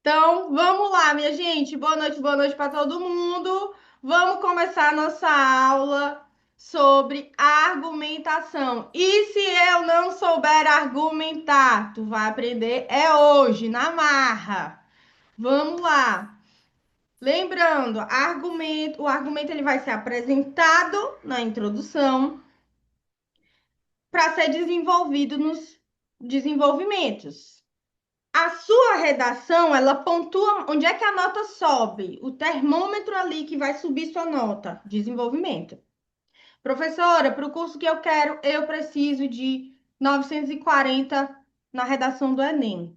Então, vamos lá, minha gente. Boa noite para todo mundo. Vamos começar a nossa aula sobre argumentação. E se eu não souber argumentar, tu vai aprender é hoje, na marra. Vamos lá. Lembrando, o argumento ele vai ser apresentado na introdução para ser desenvolvido nos desenvolvimentos. A sua redação, ela pontua onde é que a nota sobe, o termômetro ali que vai subir sua nota, desenvolvimento. Professora, para o curso que eu quero, eu preciso de 940 na redação do Enem.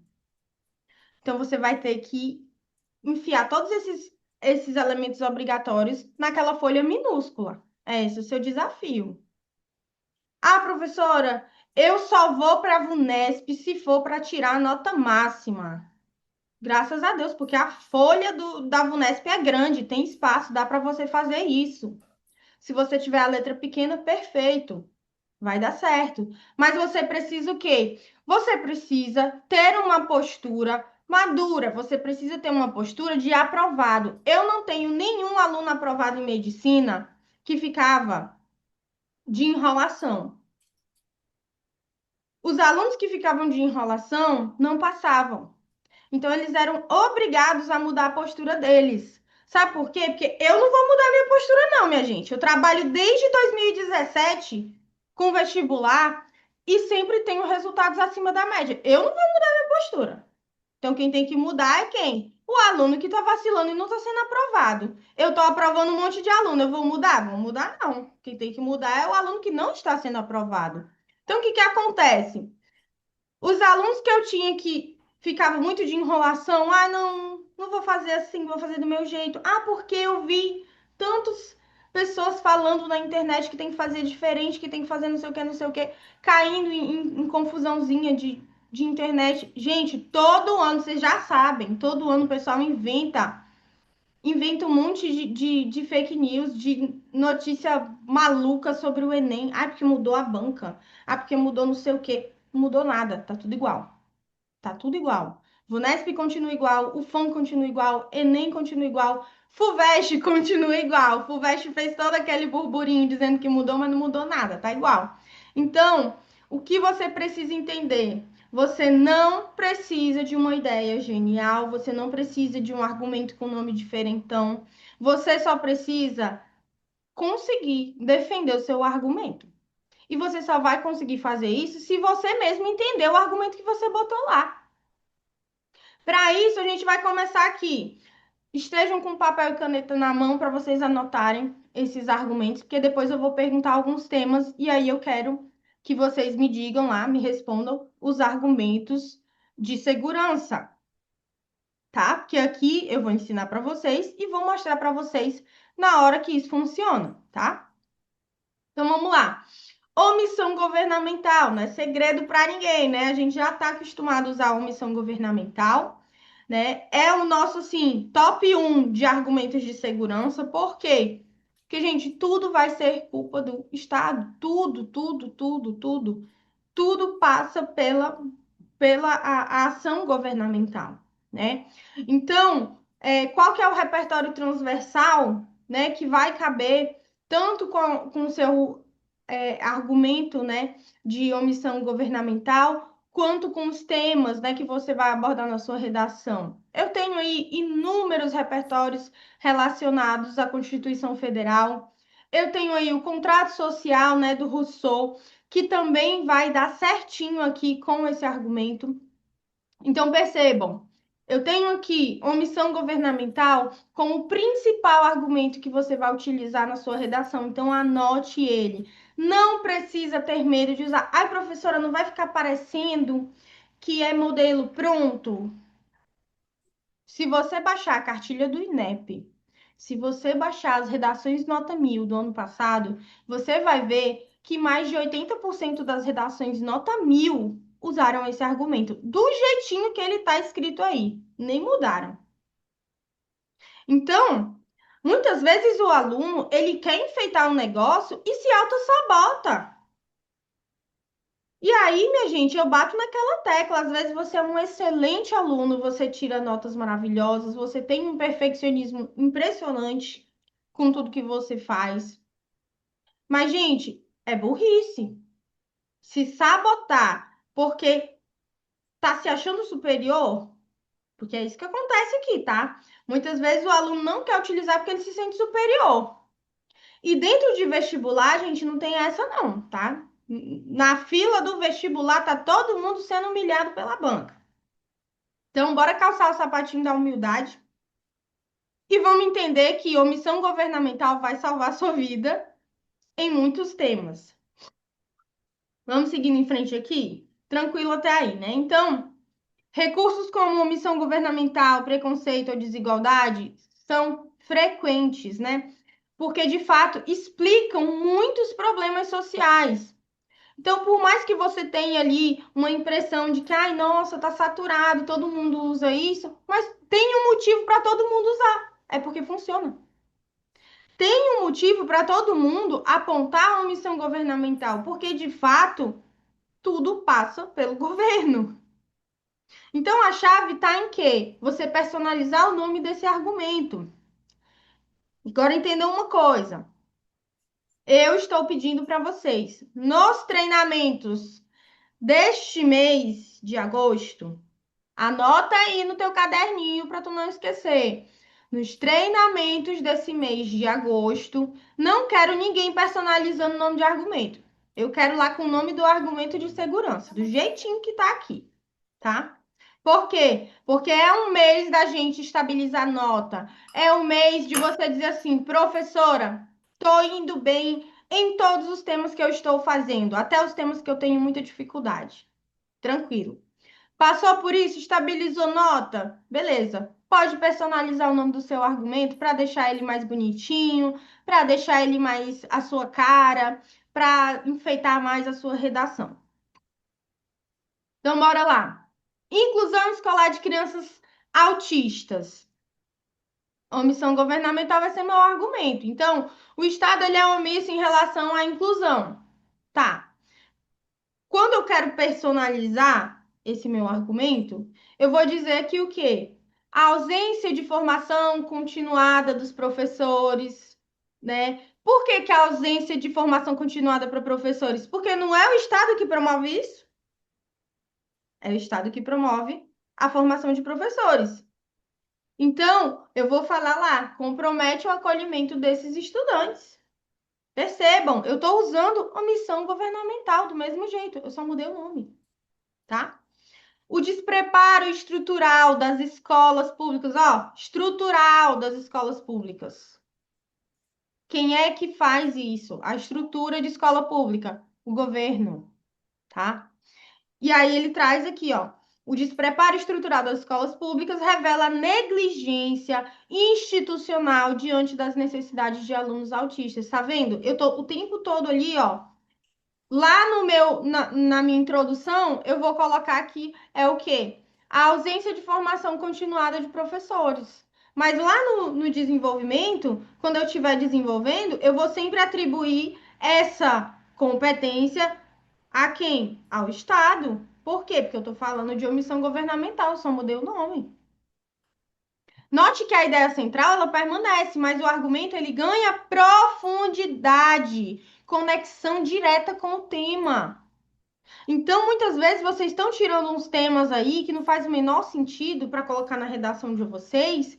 Então, você vai ter que enfiar todos esses elementos obrigatórios naquela folha minúscula. É esse o seu desafio. Ah, professora, eu só vou para a VUNESP se for para tirar a nota máxima. Graças a Deus, porque a folha da VUNESP é grande, tem espaço, dá para você fazer isso. Se você tiver a letra pequena, perfeito, vai dar certo. Mas você precisa o quê? Você precisa ter uma postura madura, você precisa ter uma postura de aprovado. Eu não tenho nenhum aluno aprovado em medicina que ficava de enrolação. Os alunos que ficavam de enrolação não passavam. Então, eles eram obrigados a mudar a postura deles. Sabe por quê? Porque eu não vou mudar minha postura, não, minha gente. Eu trabalho desde 2017 com vestibular e sempre tenho resultados acima da média. Eu não vou mudar minha postura. Então, quem tem que mudar é quem? O aluno que está vacilando e não está sendo aprovado. Eu estou aprovando um monte de aluno. Eu vou mudar? Vou mudar, não. Quem tem que mudar é o aluno que não está sendo aprovado. Então, o que que acontece? Os alunos que eu tinha que ficavam muito de enrolação, não vou fazer assim, vou fazer do meu jeito. Ah, porque eu vi tantas pessoas falando na internet que tem que fazer diferente, que tem que fazer não sei o que, caindo em confusãozinha de internet. Gente, todo ano, vocês já sabem, todo ano o pessoal inventa um monte de fake news, de notícia maluca sobre o Enem. Ah, porque mudou a banca. Ah, porque mudou não sei o quê. Não mudou nada, tá tudo igual. Tá tudo igual. VUNESP continua igual, o FAM continua igual, Enem continua igual, FUVEST continua igual. FUVEST fez todo aquele burburinho dizendo que mudou, mas não mudou nada, tá igual. Então, o que você precisa entender? Você não precisa de uma ideia genial, você não precisa de um argumento com nome diferentão. Você só precisa conseguir defender o seu argumento. E você só vai conseguir fazer isso se você mesmo entender o argumento que você botou lá. Para isso, a gente vai começar aqui. Estejam com papel e caneta na mão para vocês anotarem esses argumentos, porque depois eu vou perguntar alguns temas e aí eu quero que vocês me digam lá, me respondam os argumentos de segurança, tá? Porque aqui eu vou ensinar para vocês e vou mostrar para vocês na hora que isso funciona, tá? Então vamos lá. Omissão governamental, não é segredo para ninguém, né? A gente já está acostumado a usar omissão governamental, né? É o nosso, assim, top um de argumentos de segurança. Por quê? Porque, gente, tudo vai ser culpa do Estado. Tudo passa pela a ação governamental, né? Então, qual que é o repertório transversal, né, que vai caber tanto com o seu argumento, né, de omissão governamental, quanto com os temas, né, que você vai abordar na sua redação. Eu tenho aí inúmeros repertórios relacionados à Constituição Federal. Eu tenho aí o contrato social, né, do Rousseau, que também vai dar certinho aqui com esse argumento. Então, percebam, eu tenho aqui omissão governamental como o principal argumento que você vai utilizar na sua redação. Então, anote ele. Não precisa ter medo de usar. Ai, professora, não vai ficar parecendo que é modelo pronto? Se você baixar a cartilha do INEP, se você baixar as redações nota 1000 do ano passado, você vai ver que mais de 80% das redações nota 1000 usaram esse argumento, do jeitinho que ele está escrito aí, nem mudaram. Então, muitas vezes o aluno, ele quer enfeitar um negócio e se auto-sabota. E aí, minha gente, eu bato naquela tecla. Às vezes você é um excelente aluno, você tira notas maravilhosas, você tem um perfeccionismo impressionante com tudo que você faz. Mas, gente, é burrice. Se sabotar porque tá se achando superior, porque é isso que acontece aqui, tá? Muitas vezes o aluno não quer utilizar porque ele se sente superior. E dentro de vestibular, a gente não tem essa não, tá? Na fila do vestibular tá todo mundo sendo humilhado pela banca. Então, bora calçar o sapatinho da humildade e vamos entender que omissão governamental vai salvar sua vida em muitos temas. Vamos seguindo em frente aqui? Tranquilo até aí, né? Então, recursos como omissão governamental, preconceito ou desigualdade são frequentes, né? Porque, de fato, explicam muitos problemas sociais. Então, por mais que você tenha ali uma impressão de que, ai, nossa, tá saturado, todo mundo usa isso, mas tem um motivo para todo mundo usar. É porque funciona. Tem um motivo para todo mundo apontar a omissão governamental, porque de fato tudo passa pelo governo. Então a chave está em quê? Você personalizar o nome desse argumento. Agora entenda uma coisa. Eu estou pedindo para vocês, nos treinamentos deste mês de agosto, anota aí no teu caderninho para tu não esquecer. Nos treinamentos desse mês de agosto, não quero ninguém personalizando o nome de argumento. Eu quero lá com o nome do argumento de segurança, do jeitinho que tá aqui, tá? Por quê? Porque é um mês da gente estabilizar nota. É um mês de você dizer assim, professora, tô indo bem em todos os temas que eu estou fazendo, até os temas que eu tenho muita dificuldade. Tranquilo. Passou por isso, estabilizou nota? Beleza. Pode personalizar o nome do seu argumento para deixar ele mais bonitinho, para deixar ele mais a sua cara, para enfeitar mais a sua redação. Então, bora lá. Inclusão escolar de crianças autistas. Omissão governamental vai ser meu argumento. Então, o Estado ele é omisso em relação à inclusão. Tá. Quando eu quero personalizar esse meu argumento, eu vou dizer que o quê? A ausência de formação continuada dos professores, né? Por que que a ausência de formação continuada para professores? Porque não é o Estado que promove isso, é o Estado que promove a formação de professores. Então, eu vou falar lá, compromete o acolhimento desses estudantes. Percebam, eu estou usando omissão governamental do mesmo jeito, eu só mudei o nome, tá? O despreparo estrutural das escolas públicas, ó, estrutural das escolas públicas. Quem é que faz isso? A estrutura de escola pública, o governo, tá? E aí ele traz aqui, ó, o despreparo estrutural das escolas públicas revela negligência institucional diante das necessidades de alunos autistas. Tá vendo? Eu tô o tempo todo ali, ó, lá no meu, na minha introdução, eu vou colocar aqui é o quê? A ausência de formação continuada de professores. Mas lá no desenvolvimento, quando eu estiver desenvolvendo, eu vou sempre atribuir essa competência a quem? Ao Estado. Por quê? Porque eu estou falando de omissão governamental, só mudei o nome. Note que a ideia central ela permanece, mas o argumento ele ganha profundidade, conexão direta com o tema. Então, muitas vezes vocês estão tirando uns temas aí que não faz o menor sentido para colocar na redação de vocês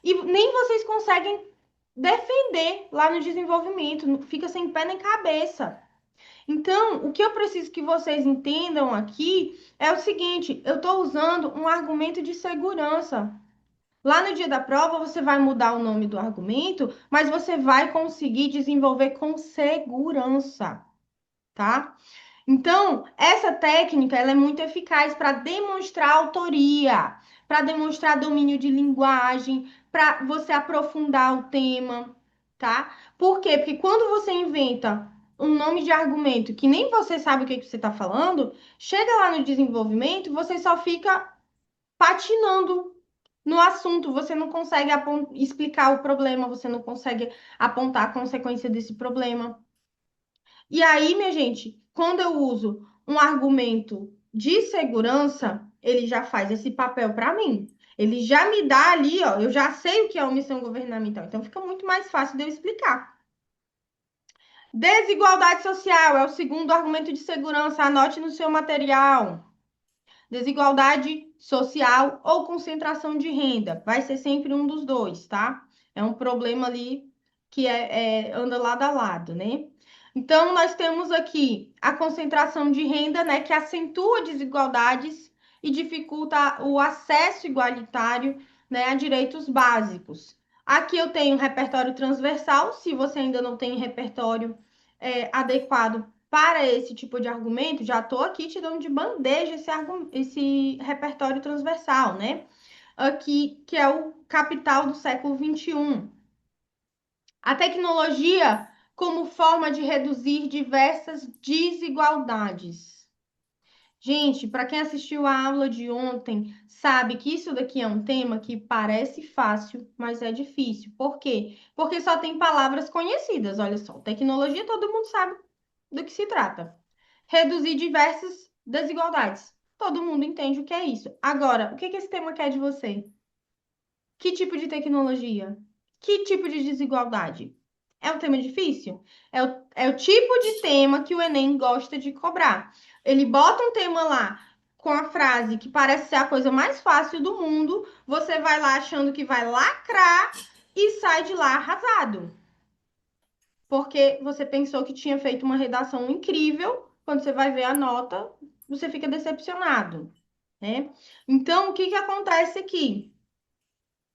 e nem vocês conseguem defender lá no desenvolvimento, fica sem pé nem cabeça. Então, o que eu preciso que vocês entendam aqui é o seguinte: eu estou usando um argumento de segurança. Lá no dia da prova, você vai mudar o nome do argumento, mas você vai conseguir desenvolver com segurança, tá? Então, essa técnica ela é muito eficaz para demonstrar autoria, para demonstrar domínio de linguagem, para você aprofundar o tema, tá? Por quê? Porque quando você inventa um nome de argumento que nem você sabe o que que você está falando, chega lá no desenvolvimento, você só fica patinando no assunto, você não consegue explicar o problema, você não consegue apontar a consequência desse problema. E aí, minha gente, quando eu uso um argumento de segurança, ele já faz esse papel para mim. Ele já me dá ali, ó, eu já sei o que é omissão governamental, então fica muito mais fácil de eu explicar. Desigualdade social é o segundo argumento de segurança, anote no seu material. Desigualdade social ou concentração de renda. Vai ser sempre um dos dois, tá? É um problema ali que anda lado a lado, né? Então, nós temos aqui a concentração de renda, né, que acentua desigualdades e dificulta o acesso igualitário, né, a direitos básicos. Aqui eu tenho um repertório transversal. Se você ainda não tem repertório adequado para esse tipo de argumento, já estou aqui te dando de bandeja esse repertório transversal, né? Aqui, que é o capital do século XXI. A tecnologia como forma de reduzir diversas desigualdades. Gente, para quem assistiu a aula de ontem, sabe que isso daqui é um tema que parece fácil, mas é difícil. Por quê? Porque só tem palavras conhecidas. Olha só, tecnologia todo mundo sabe do que se trata. Reduzir diversas desigualdades. Todo mundo entende o que é isso. Agora, o que que esse tema quer de você? Que tipo de tecnologia? Que tipo de desigualdade? É um tema difícil? É o tipo de tema que o Enem gosta de cobrar. Ele bota um tema lá com a frase que parece ser a coisa mais fácil do mundo, você vai lá achando que vai lacrar e sai de lá arrasado. Porque você pensou que tinha feito uma redação incrível, quando você vai ver a nota, você fica decepcionado, né? Então, o que que acontece aqui?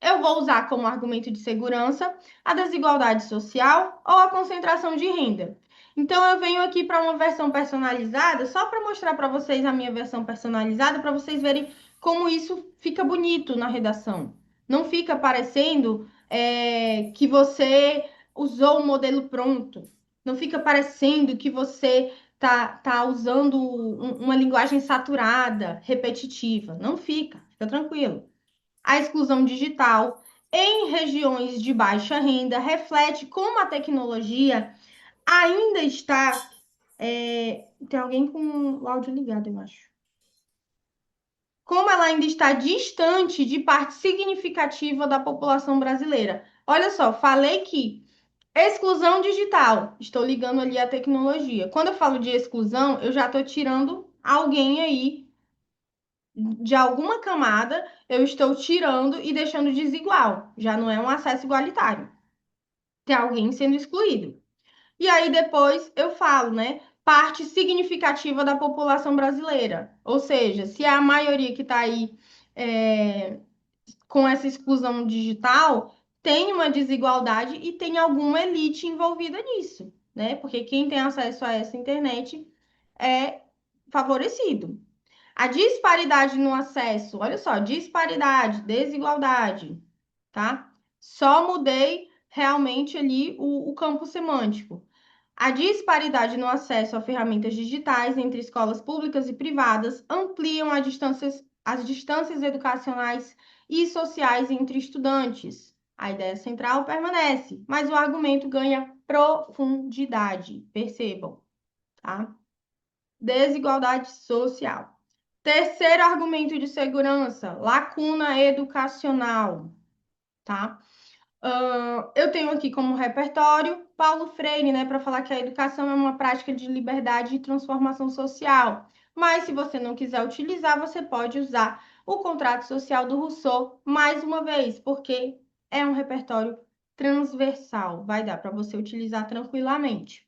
Eu vou usar como argumento de segurança a desigualdade social ou a concentração de renda. Então, eu venho aqui para uma versão personalizada, só para mostrar para vocês a minha versão personalizada, para vocês verem como isso fica bonito na redação. Não fica parecendo que você usou o modelo pronto. Não fica parecendo que você tá usando uma linguagem saturada, repetitiva. Não fica, fica tranquilo. A exclusão digital em regiões de baixa renda reflete como a tecnologia ainda está. Tem alguém com o áudio ligado, eu acho. Como ela ainda está distante de parte significativa da população brasileira. Olha só, falei que exclusão digital, estou ligando ali a tecnologia. Quando eu falo de exclusão, eu já estou tirando alguém aí de alguma camada, eu estou tirando e deixando desigual. Já não é um acesso igualitário. Tem alguém sendo excluído. E aí depois eu falo, né? Parte significativa da população brasileira. Ou seja, se é a maioria que está aí é, com essa exclusão digital, tem uma desigualdade e tem alguma elite envolvida nisso, né? Porque quem tem acesso a essa internet é favorecido. A disparidade no acesso, olha só, disparidade, desigualdade, tá? Só mudei realmente ali o campo semântico. A disparidade no acesso a ferramentas digitais entre escolas públicas e privadas ampliam as distâncias educacionais e sociais entre estudantes. A ideia central permanece, mas o argumento ganha profundidade, percebam, tá? Desigualdade social. Terceiro argumento de segurança, lacuna educacional, tá? Eu tenho aqui como repertório Paulo Freire, né, para falar que a educação é uma prática de liberdade e transformação social. Mas se você não quiser utilizar, você pode usar o contrato social do Rousseau mais uma vez, porque é um repertório transversal, vai dar para você utilizar tranquilamente.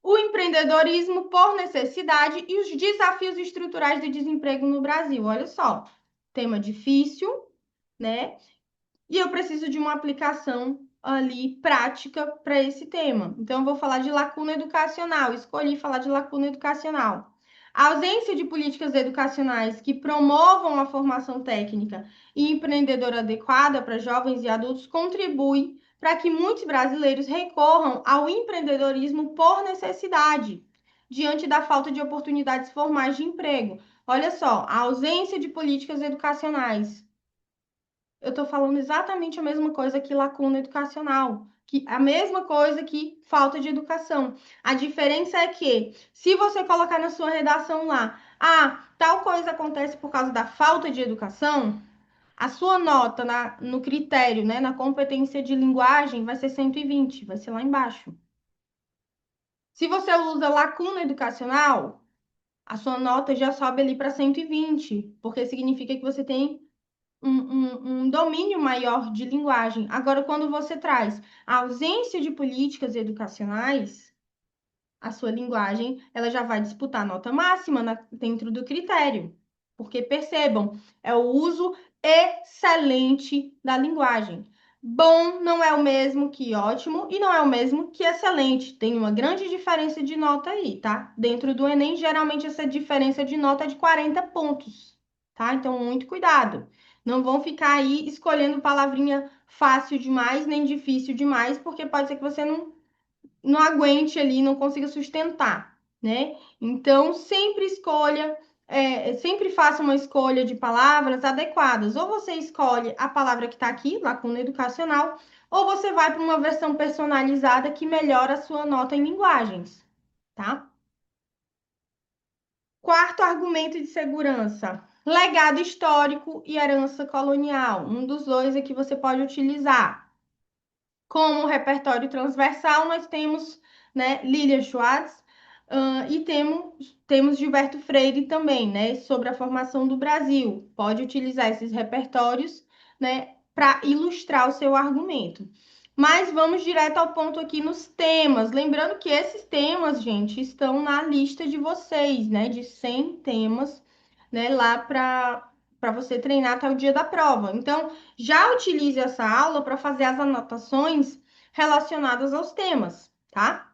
O empreendedorismo por necessidade e os desafios estruturais do desemprego no Brasil. Olha só, tema difícil, né? E eu preciso de uma aplicação ali prática para esse tema. Então, eu vou falar de lacuna educacional. Escolhi falar de lacuna educacional. A ausência de políticas educacionais que promovam a formação técnica e empreendedora adequada para jovens e adultos contribui para que muitos brasileiros recorram ao empreendedorismo por necessidade, diante da falta de oportunidades formais de emprego. Olha só, a ausência de políticas educacionais. Eu estou falando exatamente a mesma coisa que lacuna educacional. Que a mesma coisa que falta de educação. A diferença é que, se você colocar na sua redação lá, tal coisa acontece por causa da falta de educação, a sua nota no critério, né, na competência de linguagem, vai ser 120, vai ser lá embaixo. Se você usa lacuna educacional, a sua nota já sobe ali para 120, porque significa que você tem um domínio maior de linguagem. Agora, quando você traz a ausência de políticas educacionais, a sua linguagem, ela já vai disputar a nota máxima dentro do critério. Porque percebam, é o uso excelente da linguagem. Bom não é o mesmo que ótimo e não é o mesmo que excelente. Tem uma grande diferença de nota aí, tá? Dentro do Enem, geralmente essa diferença de nota é de 40 pontos, tá? Então, muito cuidado. Não vão ficar aí escolhendo palavrinha fácil demais, nem difícil demais, porque pode ser que você não aguente ali, não consiga sustentar, né? Então, sempre faça uma escolha de palavras adequadas. Ou você escolhe a palavra que está aqui, lacuna educacional, ou você vai para uma versão personalizada que melhora a sua nota em linguagens, tá? Quarto argumento de segurança: legado histórico e herança colonial. Um dos dois aqui você pode utilizar. Como repertório transversal, nós temos, né, Lilia Schwartz, e temos Gilberto Freire também, né, sobre a formação do Brasil. Pode utilizar esses repertórios, né, para ilustrar o seu argumento. Mas vamos direto ao ponto aqui nos temas. Lembrando que esses temas, gente, estão na lista de vocês, né, de 100 temas, né, lá para você treinar até o dia da prova. Então, já utilize essa aula para fazer as anotações relacionadas aos temas, tá?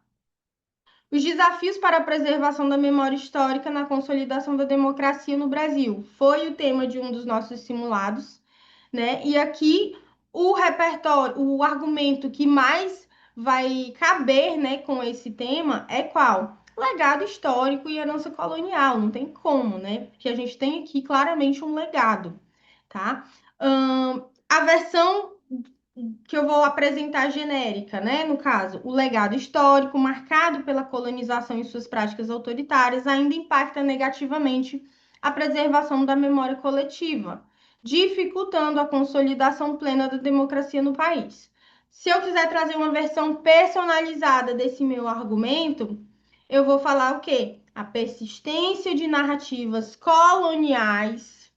Os desafios para a preservação da memória histórica na consolidação da democracia no Brasil foi o tema de um dos nossos simulados, né? E aqui o repertório, o argumento que mais vai caber, né, com esse tema é qual? Legado histórico e herança colonial, não tem como, né? Porque a gente tem aqui claramente um legado, tá? A versão que eu vou apresentar genérica, né? No caso, o legado histórico marcado pela colonização e suas práticas autoritárias ainda impacta negativamente a preservação da memória coletiva, dificultando a consolidação plena da democracia no país. Se eu quiser trazer uma versão personalizada desse meu argumento, eu vou falar o quê? A persistência de narrativas coloniais.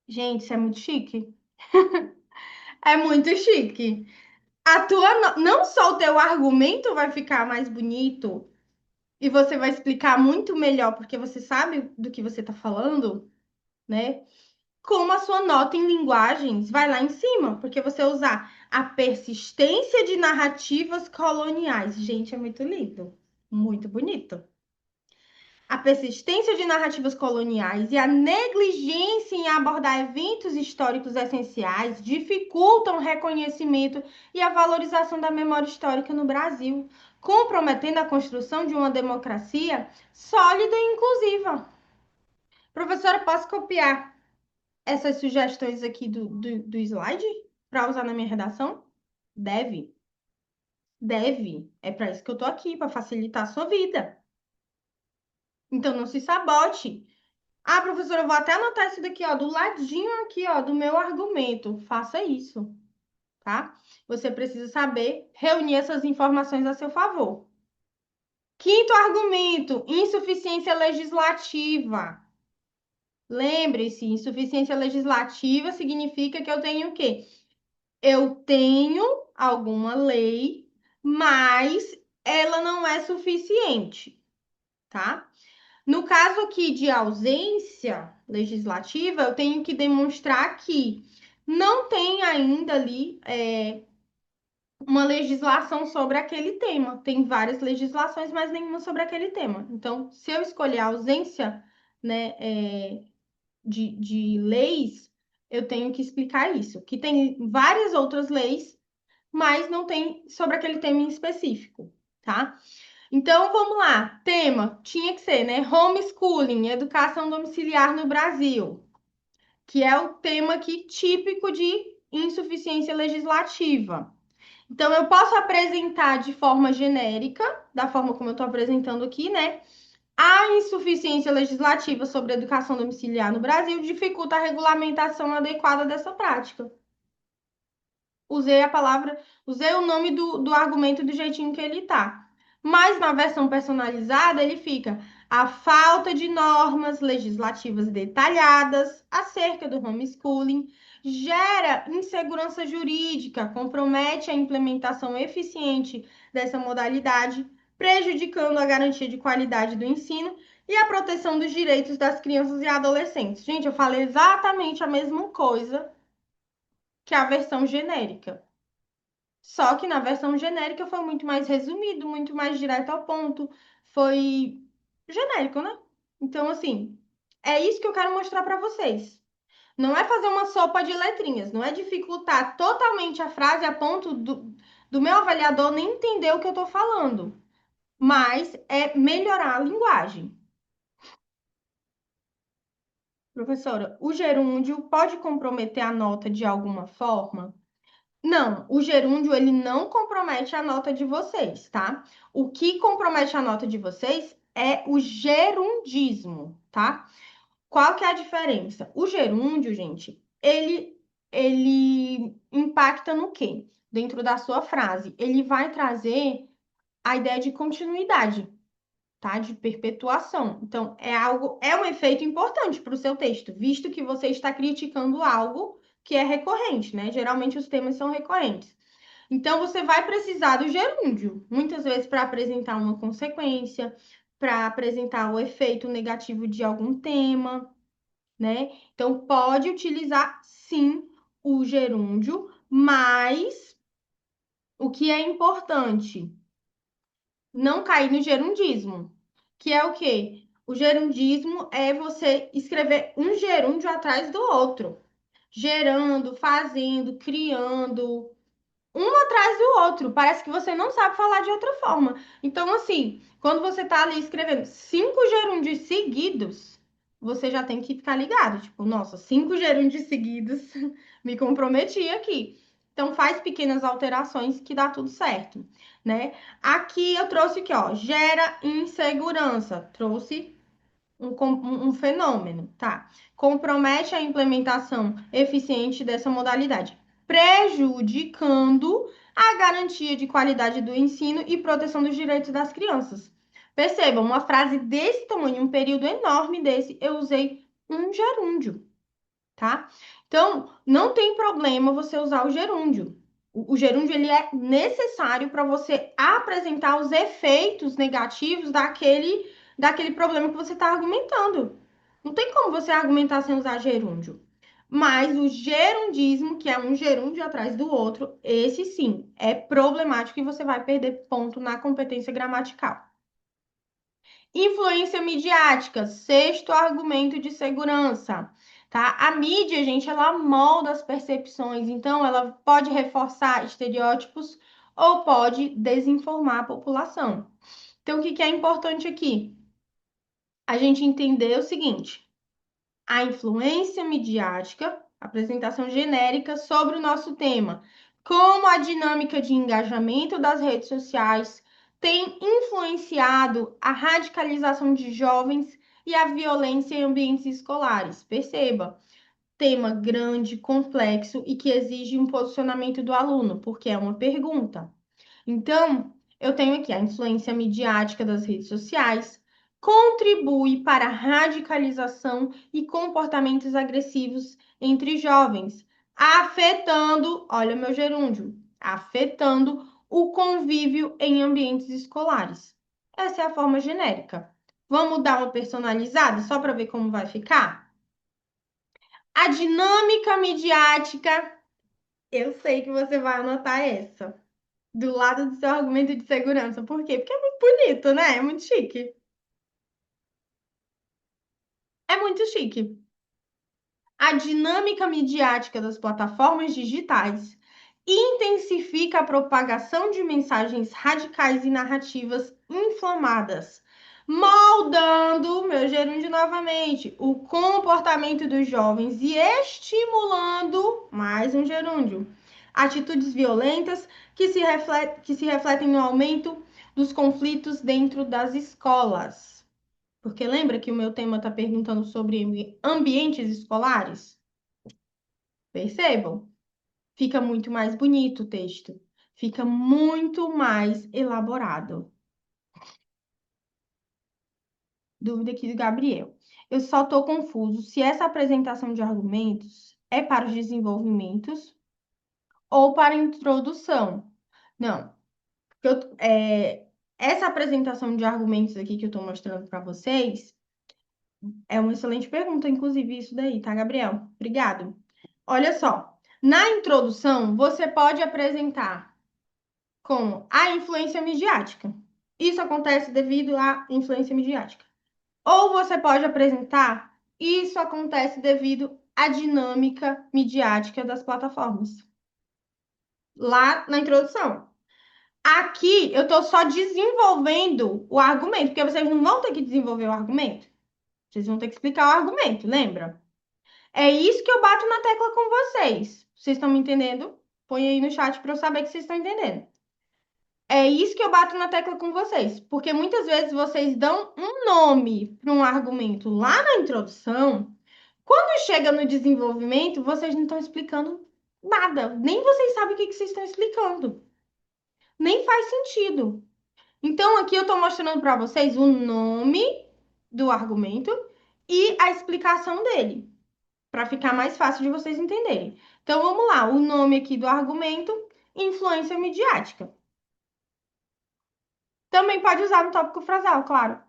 Gente, isso é muito chique. É muito chique. Não só o teu argumento vai ficar mais bonito e você vai explicar muito melhor porque você sabe do que você está falando, né? Como a sua nota em linguagens vai lá em cima, porque você usar a persistência de narrativas coloniais. Gente, é muito lindo, muito bonito. A persistência de narrativas coloniais e a negligência em abordar eventos históricos essenciais dificultam o reconhecimento e a valorização da memória histórica no Brasil, comprometendo a construção de uma democracia sólida e inclusiva. Professora, posso copiar essas sugestões aqui do slide para usar na minha redação? Deve, deve. É para isso que eu estou aqui, para facilitar a sua vida. Então, não se sabote. Professora, eu vou até anotar isso daqui, ó, do ladinho aqui, ó, do meu argumento. Faça isso, tá? Você precisa saber reunir essas informações a seu favor. Quinto argumento, insuficiência legislativa. Lembre-se, insuficiência legislativa significa que eu tenho o quê? Eu tenho alguma lei, mas ela não é suficiente, tá? No caso aqui de ausência legislativa, eu tenho que demonstrar que não tem ainda ali uma legislação sobre aquele tema. Tem várias legislações, mas nenhuma sobre aquele tema. Então, se eu escolher a ausência, né, de leis, eu tenho que explicar isso. Que tem várias outras leis, mas não tem sobre aquele tema em específico, tá? Então, vamos lá. Tema tinha que ser, né? Homeschooling, educação domiciliar no Brasil, que é o tema aqui típico de insuficiência legislativa. Então, eu posso apresentar de forma genérica, da forma como eu estou apresentando aqui, né? A insuficiência legislativa sobre a educação domiciliar no Brasil dificulta a regulamentação adequada dessa prática. Usei a palavra, usei o nome do argumento do jeitinho que ele tá. Mas na versão personalizada, ele fica a falta de normas legislativas detalhadas acerca do homeschooling gera insegurança jurídica, compromete a implementação eficiente dessa modalidade, prejudicando a garantia de qualidade do ensino e a proteção dos direitos das crianças e adolescentes. Gente, eu falei exatamente a mesma coisa que a versão genérica. Só que na versão genérica foi muito mais resumido, muito mais direto ao ponto. Foi genérico, né? Então, assim, é isso que eu quero mostrar para vocês. Não é fazer uma sopa de letrinhas, não é dificultar totalmente a frase a ponto do meu avaliador nem entender o que eu tô falando, mas é melhorar a linguagem. Professora, o gerúndio pode comprometer a nota de alguma forma? Não, o gerúndio ele não compromete a nota de vocês, tá? O que compromete a nota de vocês é o gerundismo, tá? Qual que é a diferença? O gerúndio, gente, ele impacta no quê? Dentro da sua frase, ele vai trazer a ideia de continuidade, tá? De perpetuação. Então, é algo, é um efeito importante para o seu texto, visto que você está criticando algo que é recorrente, né? Geralmente os temas são recorrentes. Então, você vai precisar do gerúndio, muitas vezes para apresentar uma consequência, para apresentar o efeito negativo de algum tema, né? Então, pode utilizar sim o gerúndio, mas o que é importante? Não cair no gerundismo, que é o quê? O gerundismo é você escrever um gerúndio atrás do outro, gerando, fazendo, criando um atrás do outro. Parece que você não sabe falar de outra forma. Então, assim, quando você tá ali escrevendo 5 gerúndios seguidos, você já tem que ficar ligado. Tipo, nossa, 5 gerúndios seguidos, me comprometi aqui. Então, faz pequenas alterações que dá tudo certo, né? Aqui eu trouxe aqui, ó, gera insegurança. Trouxe um fenômeno, tá? Compromete a implementação eficiente dessa modalidade, prejudicando a garantia de qualidade do ensino e proteção dos direitos das crianças. Percebam, uma frase desse tamanho, um período enorme desse, eu usei um gerúndio, tá? Então, não tem problema você usar o gerúndio. O gerúndio ele é necessário para você apresentar os efeitos negativos daquele problema que você está argumentando. Não tem como você argumentar sem usar gerúndio. Mas o gerundismo, que é um gerúndio atrás do outro, esse sim é problemático e você vai perder ponto na competência gramatical. Influência midiática, sexto argumento de segurança, tá? A mídia, gente, ela molda as percepções, então ela pode reforçar estereótipos ou pode desinformar a população. Então, o que é importante aqui? A gente entender o seguinte: a influência midiática, apresentação genérica sobre o nosso tema, como a dinâmica de engajamento das redes sociais tem influenciado a radicalização de jovens e a violência em ambientes escolares. Perceba, tema grande, complexo e que exige um posicionamento do aluno, porque é uma pergunta. Então, eu tenho aqui a influência midiática das redes sociais, contribui para a radicalização e comportamentos agressivos entre jovens, afetando, olha meu gerúndio, afetando o convívio em ambientes escolares. Essa é a forma genérica. Vamos dar uma personalizada só para ver como vai ficar? A dinâmica midiática, eu sei que você vai anotar essa do lado do seu argumento de segurança. Por quê? Porque é muito bonito, né? É muito chique. É muito chique. A dinâmica midiática das plataformas digitais intensifica a propagação de mensagens radicais e narrativas inflamadas, moldando, meu gerúndio novamente, o comportamento dos jovens e estimulando, mais um gerúndio, atitudes violentas que se refletem no aumento dos conflitos dentro das escolas. Porque lembra que o meu tema está perguntando sobre ambientes escolares? Percebam? Fica muito mais bonito o texto, fica muito mais elaborado. Dúvida aqui do Gabriel. Eu só estou confuso se essa apresentação de argumentos é para os desenvolvimentos ou para a introdução. Não, essa apresentação de argumentos aqui que eu estou mostrando para vocês é uma excelente pergunta, inclusive, isso daí, tá, Gabriel? Obrigado. Olha só, na introdução, você pode apresentar como a influência midiática. Isso acontece devido à influência midiática. Ou você pode apresentar, isso acontece devido à dinâmica midiática das plataformas. Lá na introdução. Aqui eu estou só desenvolvendo o argumento, porque vocês não vão ter que desenvolver o argumento. Vocês vão ter que explicar o argumento, lembra? É isso que eu bato na tecla com vocês. Vocês estão me entendendo? Põe aí no chat para eu saber que vocês estão entendendo. É isso que eu bato na tecla com vocês, porque muitas vezes vocês dão um nome para um argumento lá na introdução, quando chega no desenvolvimento, vocês não estão explicando nada, nem vocês sabem o que vocês estão explicando, nem faz sentido. Então, aqui eu estou mostrando para vocês o nome do argumento e a explicação dele, para ficar mais fácil de vocês entenderem. Então, vamos lá, o nome aqui do argumento, influência midiática. Também pode usar no tópico frasal, claro.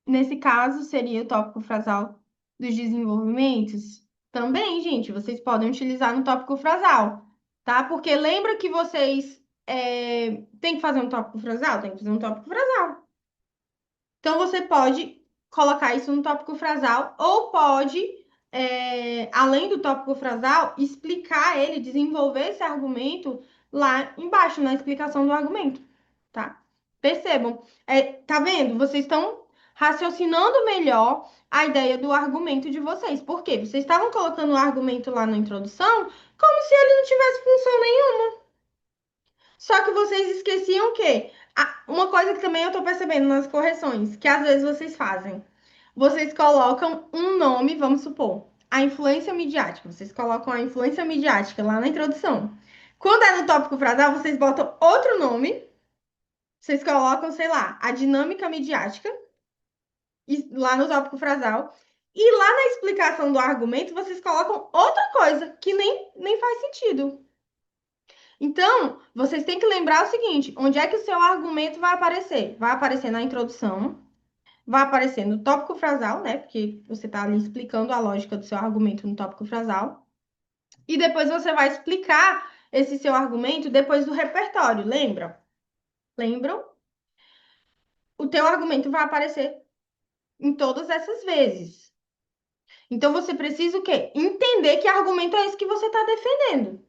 Nesse caso, seria o tópico frasal dos desenvolvimentos. Também, gente, vocês podem utilizar no tópico frasal, tá? Porque lembra que vocês têm que fazer um tópico frasal? Tem que fazer um tópico frasal. Então, você pode colocar isso no tópico frasal ou pode, além do tópico frasal, explicar ele, desenvolver esse argumento lá embaixo, na explicação do argumento, tá? Percebam, tá vendo? Vocês estão raciocinando melhor a ideia do argumento de vocês. Por quê? Vocês estavam colocando o argumento lá na introdução como se ele não tivesse função nenhuma. Só que vocês esqueciam que uma coisa que também eu tô percebendo nas correções, que às vezes vocês fazem. Vocês colocam um nome, vamos supor, a influência midiática. Vocês colocam a influência midiática lá na introdução. Quando é no tópico frasal, vocês botam outro nome. Vocês colocam, sei lá, a dinâmica midiática lá no tópico frasal. E lá na explicação do argumento, vocês colocam outra coisa que nem faz sentido. Então, vocês têm que lembrar o seguinte: onde é que o seu argumento vai aparecer? Vai aparecer na introdução, vai aparecer no tópico frasal, né? Porque você está ali explicando a lógica do seu argumento no tópico frasal. E depois você vai explicar esse seu argumento depois do repertório, lembra? Lembram? O teu argumento vai aparecer em todas essas vezes. Então você precisa o quê? Entender que argumento é esse que você está defendendo.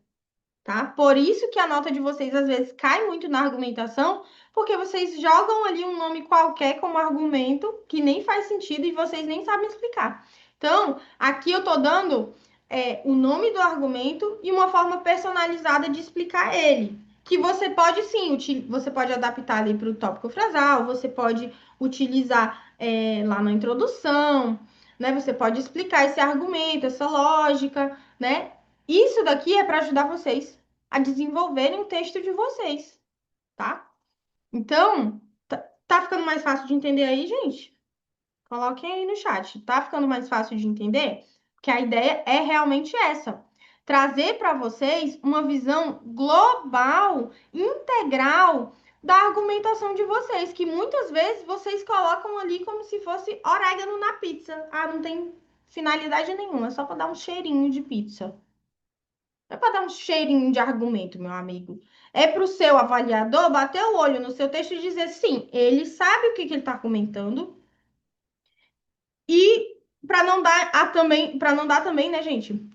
Tá? Por isso que a nota de vocês às vezes cai muito na argumentação, porque vocês jogam ali um nome qualquer como argumento que nem faz sentido e vocês nem sabem explicar. Então, aqui eu tô dando o nome do argumento e uma forma personalizada de explicar ele. Que você pode sim, você pode adaptar ali para o tópico frasal, você pode utilizar lá na introdução, né? Você pode explicar esse argumento, essa lógica, né? Isso daqui é para ajudar vocês a desenvolverem o texto de vocês, tá? Então, tá ficando mais fácil de entender aí, gente? Coloquem aí no chat. Tá ficando mais fácil de entender? Porque a ideia é realmente essa. Trazer para vocês uma visão global, integral da argumentação de vocês, que muitas vezes vocês colocam ali como se fosse orégano na pizza. Ah, não tem finalidade nenhuma, é só para dar um cheirinho de pizza. Não é para dar um cheirinho de argumento, meu amigo. É para o seu avaliador bater o olho no seu texto e dizer sim, ele sabe o que ele está comentando. E para não dar para não dar também, né, gente,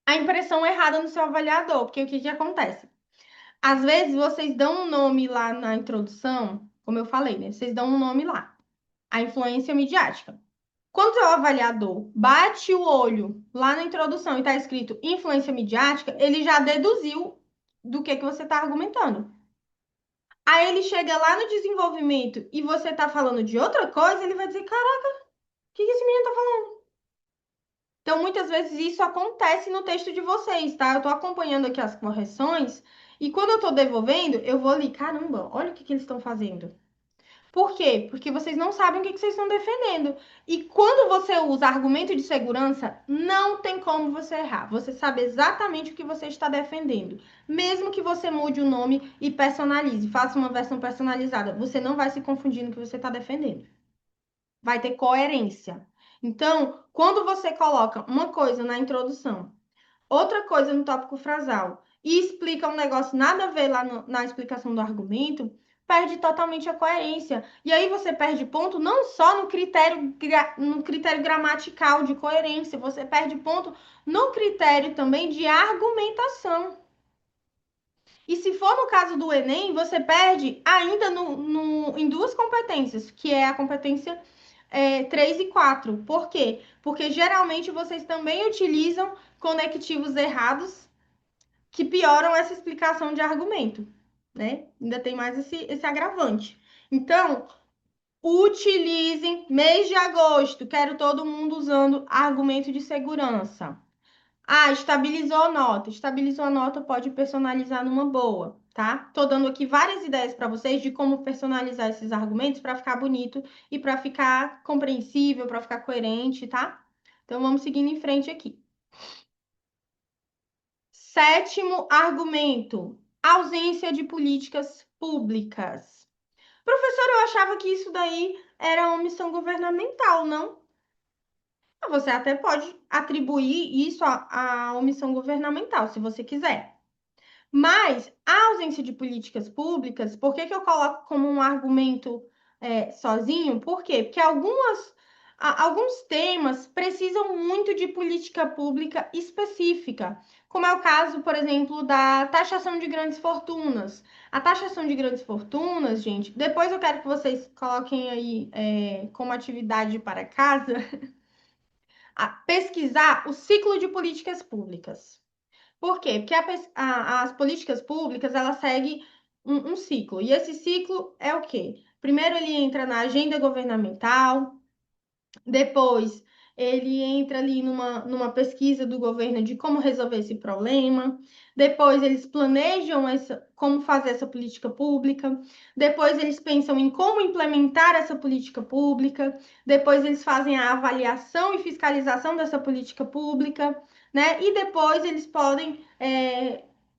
a impressão errada no seu avaliador, porque o que que acontece? Às vezes vocês dão um nome lá na introdução, como eu falei, né? Vocês dão um nome lá, a influência midiática. Quando o avaliador bate o olho lá na introdução e está escrito influência midiática, ele já deduziu do que você está argumentando. Aí ele chega lá no desenvolvimento e você está falando de outra coisa, ele vai dizer, cara, o que que esse menino tá falando? Então, muitas vezes isso acontece no texto de vocês, tá? Eu tô acompanhando aqui as correções e quando eu tô devolvendo, eu vou ali, caramba, olha o que que eles estão fazendo. Por quê? Porque vocês não sabem o que que vocês estão defendendo. E quando você usa argumento de segurança, não tem como você errar. Você sabe exatamente o que você está defendendo. Mesmo que você mude o nome e personalize, faça uma versão personalizada, você não vai se confundir no que você está defendendo. Vai ter coerência. Então, quando você coloca uma coisa na introdução, outra coisa no tópico frasal e explica um negócio nada a ver lá na explicação do argumento, perde totalmente a coerência. E aí você perde ponto não só no critério gramatical de coerência, você perde ponto no critério também de argumentação. E se for no caso do Enem, você perde ainda em duas competências, que é a competência 3 e 4. Por quê? Porque geralmente vocês também utilizam conectivos errados que pioram essa explicação de argumento, né? Ainda tem mais esse agravante. Então, utilizem mês de agosto, quero todo mundo usando argumento de segurança. Ah, estabilizou a nota. Estabilizou a nota, pode personalizar numa boa, tá? Tô dando aqui várias ideias para vocês de como personalizar esses argumentos para ficar bonito e para ficar compreensível, para ficar coerente, tá? Então vamos seguindo em frente aqui. Sétimo argumento: ausência de políticas públicas. Professor, eu achava que isso daí era omissão governamental, não? Você até pode atribuir isso à omissão governamental, se você quiser. Mas a ausência de políticas públicas, por que que eu coloco como um argumento sozinho? Por quê? Porque alguns temas precisam muito de política pública específica, como é o caso, por exemplo, da taxação de grandes fortunas. A taxação de grandes fortunas, gente, depois eu quero que vocês coloquem aí como atividade para casa, pesquisar o ciclo de políticas públicas. Por quê? Porque as políticas públicas, elas seguem um ciclo. E esse ciclo é o quê? Primeiro ele entra na agenda governamental, depois ele entra ali numa pesquisa do governo de como resolver esse problema. Depois eles planejam como fazer essa política pública. Depois eles pensam em como implementar essa política pública. Depois eles fazem a avaliação e fiscalização dessa política pública, né? E depois eles podem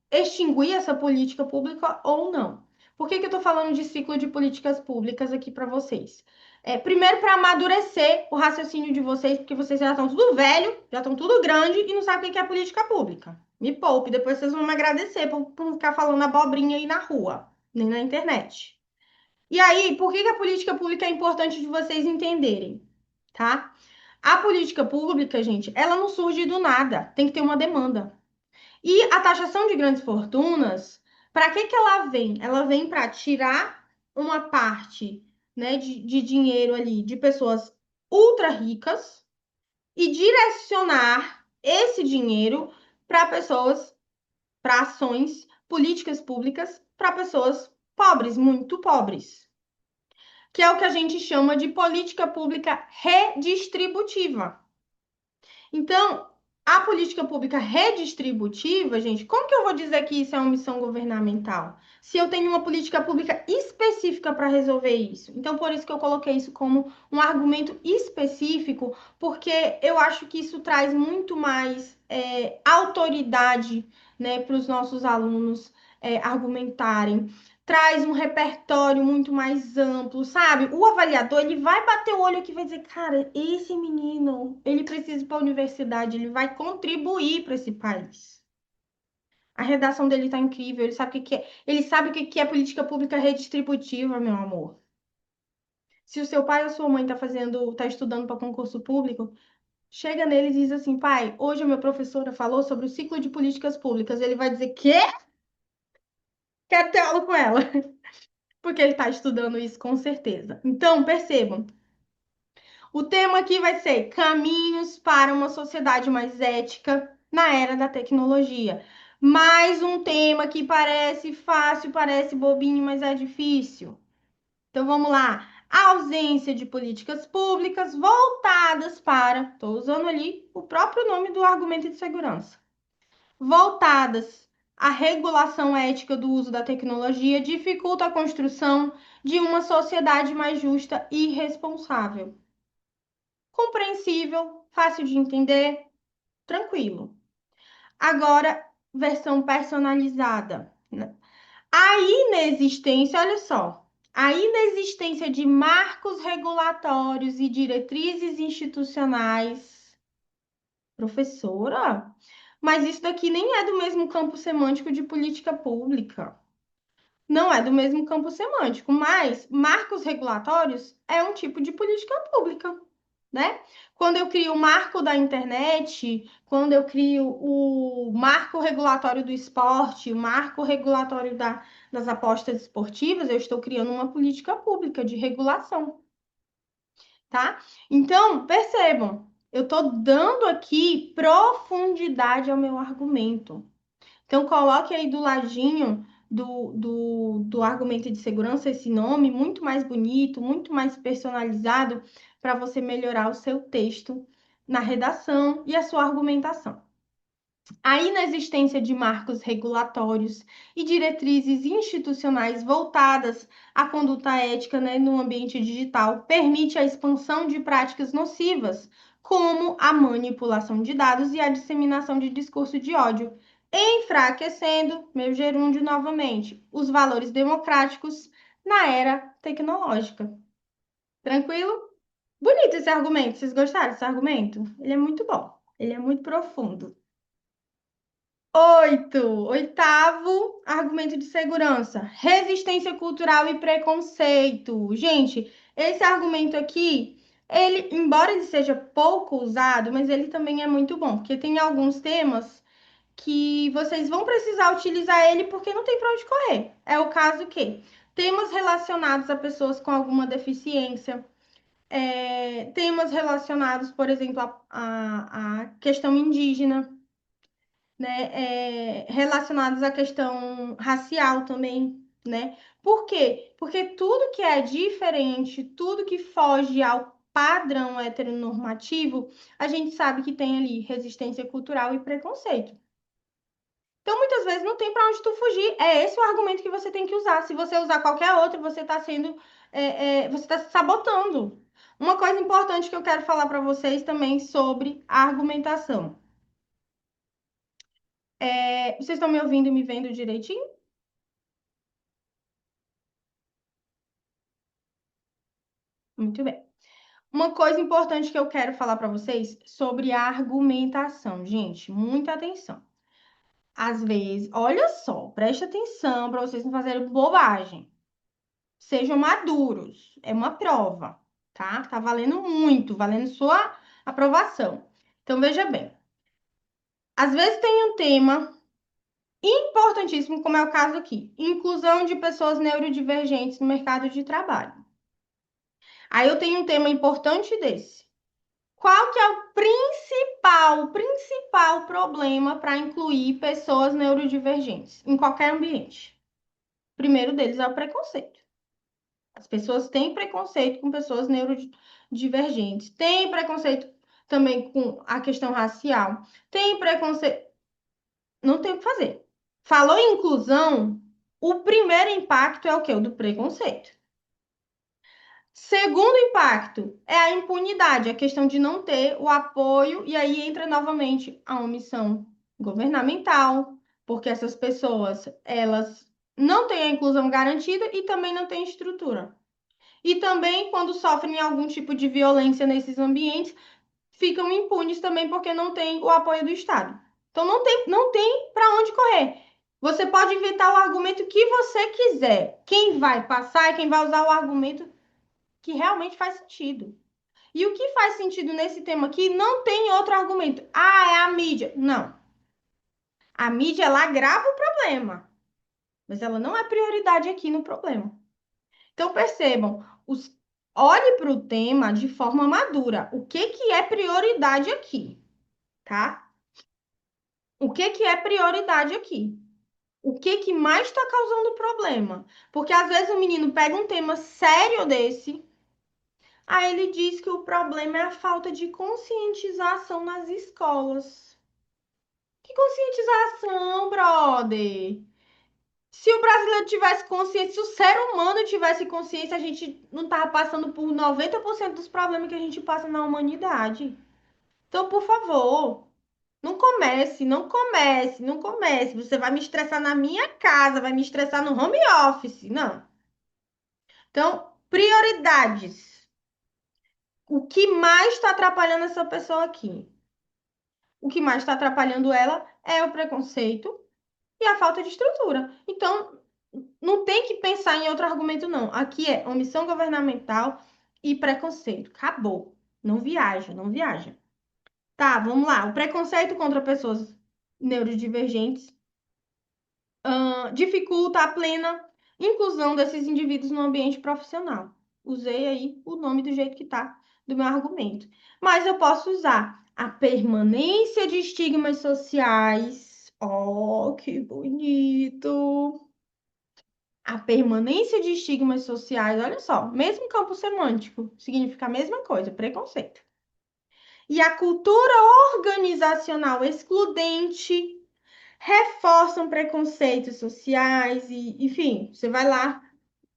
extinguir essa política pública ou não. Por que que eu estou falando de ciclo de políticas públicas aqui para vocês? Primeiro, para amadurecer o raciocínio de vocês, porque vocês já estão tudo velho, já estão tudo grande e não sabem o que é política pública. Me poupe, depois vocês vão me agradecer por não ficar falando abobrinha aí na rua, nem na internet. E aí, por que que a política pública é importante de vocês entenderem, tá? A política pública, gente, ela não surge do nada, tem que ter uma demanda. E a taxação de grandes fortunas, para que que ela vem? Ela vem para tirar uma parte, né, de dinheiro ali de pessoas ultra ricas e direcionar esse dinheiro para pessoas, para ações políticas públicas para pessoas pobres, muito pobres, que é o que a gente chama de política pública redistributiva. Então, a política pública redistributiva, gente, como que eu vou dizer que isso é uma missão governamental? Se eu tenho uma política pública específica para resolver isso. Então, por isso que eu coloquei isso como um argumento específico, porque eu acho que isso traz muito mais autoridade, né, para os nossos alunos argumentarem, traz um repertório muito mais amplo, sabe? O avaliador, ele vai bater o olho aqui e vai dizer, cara, esse menino, ele precisa ir para a universidade, ele vai contribuir para esse país. A redação dele tá incrível, ele sabe o que que é, ele sabe o que que é política pública redistributiva, meu amor. Se o seu pai ou sua mãe tá estudando para concurso público, chega nele e diz assim, pai, hoje a minha professora falou sobre o ciclo de políticas públicas. Ele vai dizer, quê? Quero ter aula com ela. Porque ele está estudando isso com certeza. Então, percebam, O tema aqui vai ser Caminhos para uma sociedade mais ética na era da tecnologia. Mais um tema que parece fácil, parece bobinho, mas é difícil. Então vamos lá. A ausência de políticas públicas voltadas para, estou usando ali o próprio nome do argumento de segurança, voltadas à regulação ética do uso da tecnologia dificulta a construção de uma sociedade mais justa e responsável. Compreensível, fácil de entender, tranquilo. Agora, versão personalizada, né? A inexistência, olha só, a inexistência de marcos regulatórios e diretrizes institucionais. Professora, mas isso daqui nem é do mesmo campo semântico de política pública. Não é do mesmo campo semântico, mas marcos regulatórios é um tipo de política pública, né? Quando eu crio o marco da internet, quando eu crio o marco regulatório do esporte, o marco regulatório das apostas esportivas, eu estou criando uma política pública de regulação, tá? Então, percebam, eu estou dando aqui profundidade ao meu argumento. Então, coloque aí do ladinho do argumento de segurança esse nome muito mais bonito, muito mais personalizado, para você melhorar o seu texto na redação e a sua argumentação. A inexistência de marcos regulatórios e diretrizes institucionais voltadas à conduta ética, né, no ambiente digital permite a expansão de práticas nocivas, como a manipulação de dados e a disseminação de discurso de ódio, enfraquecendo, meu gerúndio novamente, os valores democráticos na era tecnológica. Tranquilo? Bonito esse argumento. Vocês gostaram desse argumento? Ele é muito bom. Ele é muito profundo. Oitavo argumento de segurança: resistência cultural e preconceito. Gente, esse argumento aqui, ele, embora ele seja pouco usado, mas ele também é muito bom, porque tem alguns temas que vocês vão precisar utilizar ele porque não tem para onde correr. É o caso que temas relacionados a pessoas com alguma deficiência, temas relacionados, por exemplo, à questão indígena, né, relacionados à questão racial também, né? Por quê? Porque tudo que é diferente, tudo que foge ao padrão heteronormativo, a gente sabe que tem ali resistência cultural e preconceito. Então, muitas vezes não tem para onde tu fugir. É esse o argumento que você tem que usar. Se você usar qualquer outro, você está sendo, você está se sabotando. Uma coisa importante que eu quero falar para vocês também sobre a argumentação. Vocês estão me ouvindo e me vendo direitinho? Muito bem. Uma coisa importante que eu quero falar para vocês sobre a argumentação, gente, muita atenção. Às vezes, olha só, preste atenção para vocês não fazerem bobagem. Sejam maduros, é uma prova, tá? Tá valendo muito, valendo sua aprovação. Então, veja bem, às vezes tem um tema importantíssimo, como é o caso aqui, inclusão de pessoas neurodivergentes no mercado de trabalho. Aí eu tenho um tema importante desse. Qual que é o principal problema para incluir pessoas neurodivergentes em qualquer ambiente? O primeiro deles é o preconceito. As pessoas têm preconceito com pessoas neurodivergentes, têm preconceito também com a questão racial, tem preconceito. Não tem o que fazer. Falou em inclusão, o primeiro impacto é o quê? O do preconceito. Segundo impacto é a impunidade, a questão de não ter o apoio, e aí entra novamente a omissão governamental, porque essas pessoas, elas não têm a inclusão garantida e também não têm estrutura. E também, quando sofrem algum tipo de violência nesses ambientes, ficam impunes também porque não têm o apoio do Estado. Então, não tem para onde correr. Você pode inventar o argumento que você quiser. Quem vai passar é quem vai usar o argumento que realmente faz sentido. E o que faz sentido nesse tema aqui não tem outro argumento. Ah, é a mídia. Não. A mídia, ela agrava o problema, mas ela não é prioridade aqui no problema. Então, percebam, olhe para o tema de forma madura. O que que é prioridade aqui, tá? O que que é prioridade aqui? O que que mais está causando problema? Porque às vezes o menino pega um tema sério desse, aí ele diz que o problema é a falta de conscientização nas escolas. Que conscientização, brother? Se o brasileiro tivesse consciência, se o ser humano tivesse consciência, a gente não tava passando por 90% dos problemas que a gente passa na humanidade. Então, por favor, não comece, não comece, não comece. Você vai me estressar na minha casa, vai me estressar no home office. Não. Então, prioridades. O que mais está atrapalhando essa pessoa aqui? O que mais está atrapalhando ela é o preconceito e a falta de estrutura. Então, não tem que pensar em outro argumento, não. Aqui é omissão governamental e preconceito. Acabou. Não viaja, não viaja. Tá, vamos lá. O preconceito contra pessoas neurodivergentes dificulta a plena inclusão desses indivíduos no ambiente profissional. Usei aí o nome do jeito que tá do meu argumento. Mas eu posso usar a permanência de estigmas sociais. Oh, que bonito! A permanência de estigmas sociais, olha só, mesmo campo semântico, significa a mesma coisa, preconceito. E a cultura organizacional excludente reforçam preconceitos sociais e, enfim, você vai lá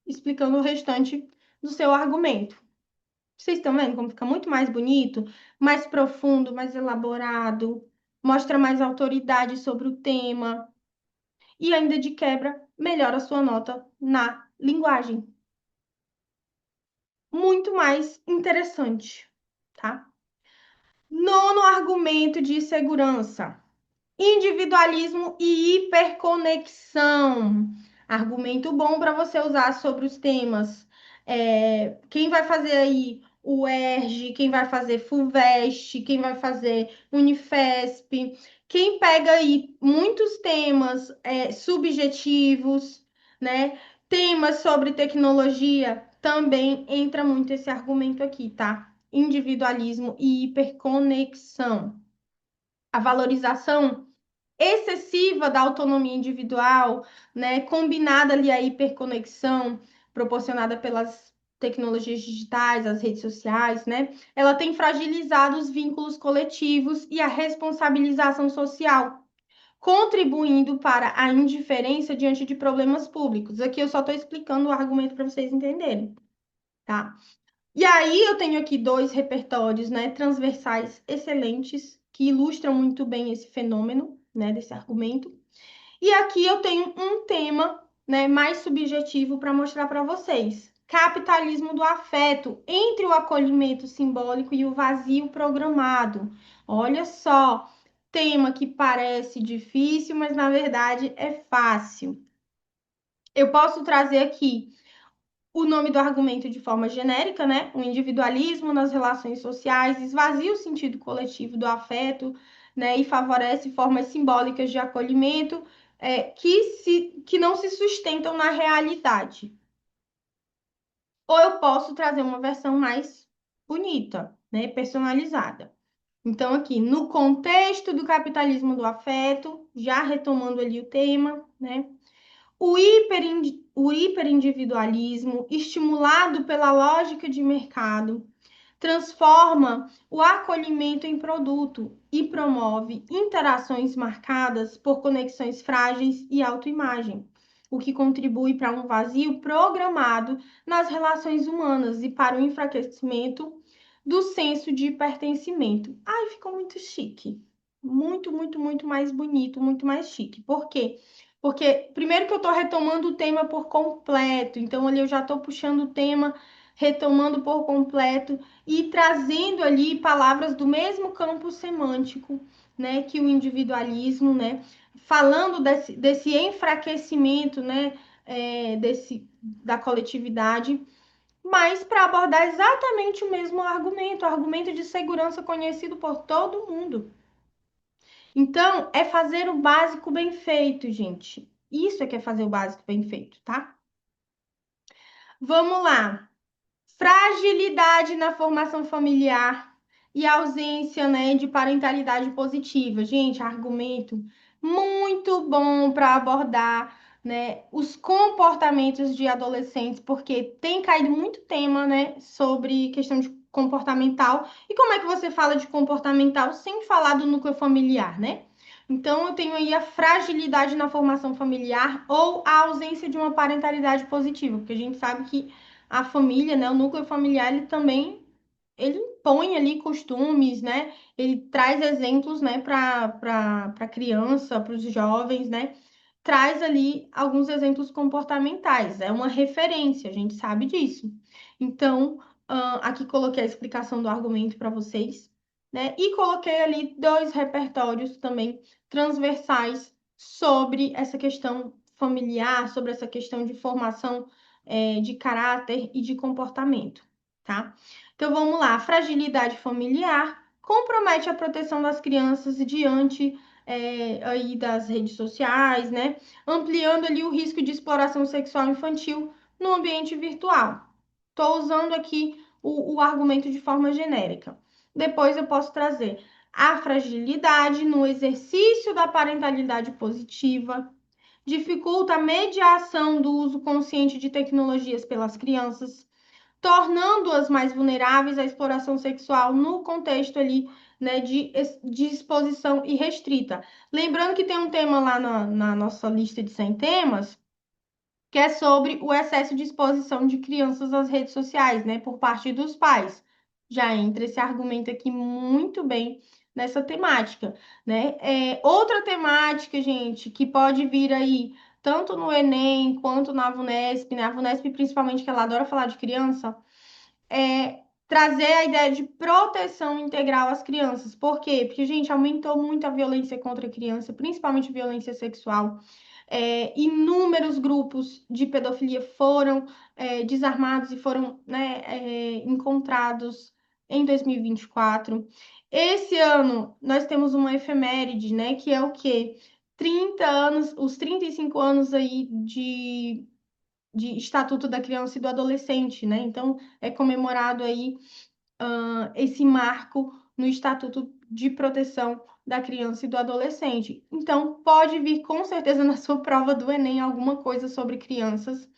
explicando o restante do seu argumento. Vocês estão vendo como fica muito mais bonito, mais profundo, mais elaborado, mostra mais autoridade sobre o tema e ainda de quebra melhora a sua nota na linguagem. Muito mais interessante, tá? Nono argumento de segurança. Individualismo e hiperconexão. Argumento bom para você usar sobre os temas. Quem vai fazer aí o ERJ, quem vai fazer FUVEST, quem vai fazer Unifesp, quem pega aí muitos temas subjetivos, né? Temas sobre tecnologia, também entra muito esse argumento aqui, tá? Individualismo e hiperconexão. A valorização excessiva da autonomia individual, né, combinada ali à hiperconexão proporcionada pelas tecnologias digitais, as redes sociais, né, ela tem fragilizado os vínculos coletivos e a responsabilização social, contribuindo para a indiferença diante de problemas públicos. Aqui eu só estou explicando o argumento para vocês entenderem, tá? E aí eu tenho aqui dois repertórios, né, transversais excelentes que ilustram muito bem esse fenômeno, né, desse argumento. E aqui eu tenho um tema, né, mais subjetivo para mostrar para vocês. Capitalismo do afeto entre o acolhimento simbólico e o vazio programado. Olha só, tema que parece difícil, mas na verdade é fácil. Eu posso trazer aqui o nome do argumento de forma genérica, né? O individualismo nas relações sociais esvazia o sentido coletivo do afeto, né? E favorece formas simbólicas de acolhimento que não se sustentam na realidade. Ou eu posso trazer uma versão mais bonita, né? Personalizada. Então, aqui, no contexto do capitalismo do afeto, já retomando ali o tema, né? O hiperindividualismo, estimulado pela lógica de mercado, transforma o acolhimento em produto e promove interações marcadas por conexões frágeis e autoimagem, o que contribui para um vazio programado nas relações humanas e para o enfraquecimento do senso de pertencimento. Ai, ficou muito chique. Muito, muito, muito mais bonito, muito mais chique. Por quê? Porque, primeiro, que eu estou retomando o tema por completo, então ali eu já estou puxando o tema, retomando por completo e trazendo ali palavras do mesmo campo semântico, né, que o individualismo, né, falando desse enfraquecimento, né, da coletividade, mas para abordar exatamente o mesmo argumento, o argumento de segurança conhecido por todo mundo. Então, é fazer o básico bem feito, gente. Isso é que é fazer o básico bem feito, tá? Vamos lá. Fragilidade na formação familiar e ausência, né, de parentalidade positiva. Gente, argumento muito bom para abordar, né, os comportamentos de adolescentes, porque tem caído muito tema, né, sobre questão de comportamental. E como é que você fala de comportamental sem falar do núcleo familiar, né? Então, eu tenho aí a fragilidade na formação familiar ou a ausência de uma parentalidade positiva, porque a gente sabe que a família, né, o núcleo familiar, ele também ele impõe ali costumes, né? Ele traz exemplos, né, para a criança, para os jovens, né? Traz ali alguns exemplos comportamentais. É uma referência, a gente sabe disso. Então, aqui coloquei a explicação do argumento para vocês, né? E coloquei ali dois repertórios também transversais sobre essa questão familiar, sobre essa questão de formação de caráter e de comportamento, tá? Então vamos lá, fragilidade familiar compromete a proteção das crianças diante aí das redes sociais, né? Ampliando ali o risco de exploração sexual infantil no ambiente virtual. Estou usando aqui o argumento de forma genérica. Depois eu posso trazer a fragilidade no exercício da parentalidade positiva, dificulta a mediação do uso consciente de tecnologias pelas crianças, tornando-as mais vulneráveis à exploração sexual no contexto ali, né, de exposição irrestrita. Lembrando que tem um tema lá na nossa lista de 100 temas, que é sobre o excesso de exposição de crianças às redes sociais, né, por parte dos pais. Já entra esse argumento aqui muito bem nessa temática, né? Outra temática, gente, que pode vir aí, tanto no Enem quanto na VUNESP, né? A VUNESP, principalmente, que ela adora falar de criança, trazer a ideia de proteção integral às crianças. Por quê? Porque, gente, aumentou muito a violência contra a criança, principalmente violência sexual. Inúmeros grupos de pedofilia foram desarmados e foram, né, encontrados em 2024. Esse ano, nós temos uma efeméride, né, que é o quê? 30 anos, os 35 anos aí de Estatuto da Criança e do Adolescente, né? Então, é comemorado aí esse marco no Estatuto de Proteção da Criança e do Adolescente. Então, pode vir com certeza na sua prova do Enem alguma coisa sobre crianças.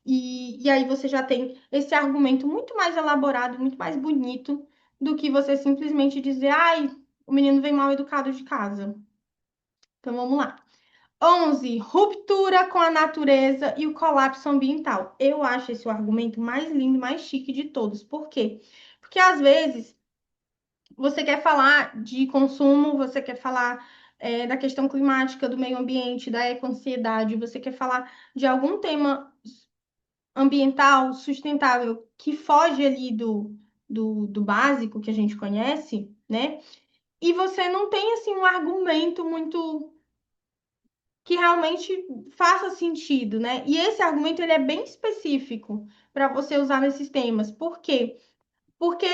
E aí você já tem esse argumento muito mais elaborado, muito mais bonito do que você simplesmente dizer, ai, o menino vem mal educado de casa. Então vamos lá. 11. Ruptura com a natureza e o colapso ambiental. Eu acho esse o argumento mais lindo, mais chique de todos. Por quê? Porque às vezes você quer falar de consumo, você quer falar da questão climática, do meio ambiente, da eco-ansiedade, você quer falar de algum tema ambiental sustentável que foge ali do básico que a gente conhece, né? E você não tem assim um argumento muito que realmente faça sentido, né? E esse argumento ele é bem específico para você usar nesses temas. Por quê? Porque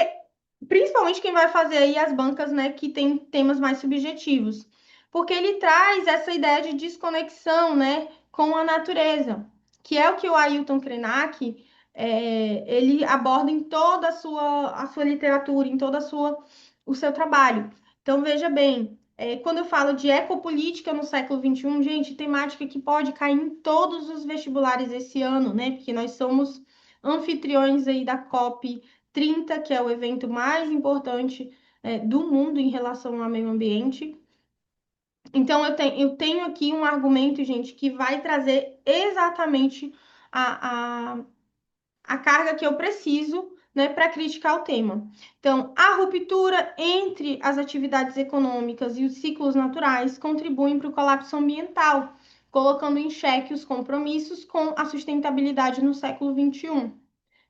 principalmente quem vai fazer aí as bancas, né, que tem temas mais subjetivos. Porque ele traz essa ideia de desconexão, né, com a natureza, que é o que o Ailton Krenak ele aborda em toda a sua literatura, em toda o seu trabalho. Então, veja bem, quando eu falo de ecopolítica no século XXI, gente, temática que pode cair em todos os vestibulares esse ano, né? Porque nós somos anfitriões aí da COP30, que é o evento mais importante do mundo em relação ao meio ambiente. Então, eu tenho aqui um argumento, gente, que vai trazer exatamente a, a carga que eu preciso, né, para criticar o tema. Então, a ruptura entre as atividades econômicas e os ciclos naturais contribuem para o colapso ambiental, colocando em xeque os compromissos com a sustentabilidade no século XXI.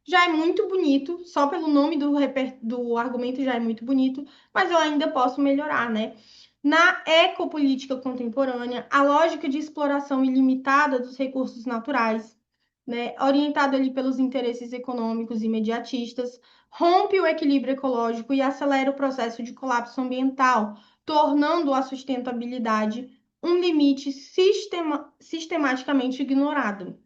Já é muito bonito, só pelo nome do argumento já é muito bonito, mas eu ainda posso melhorar, né? Na ecopolítica contemporânea, a lógica de exploração ilimitada dos recursos naturais, né, orientado ali pelos interesses econômicos imediatistas, rompe o equilíbrio ecológico e acelera o processo de colapso ambiental, tornando a sustentabilidade um limite sistematicamente ignorado.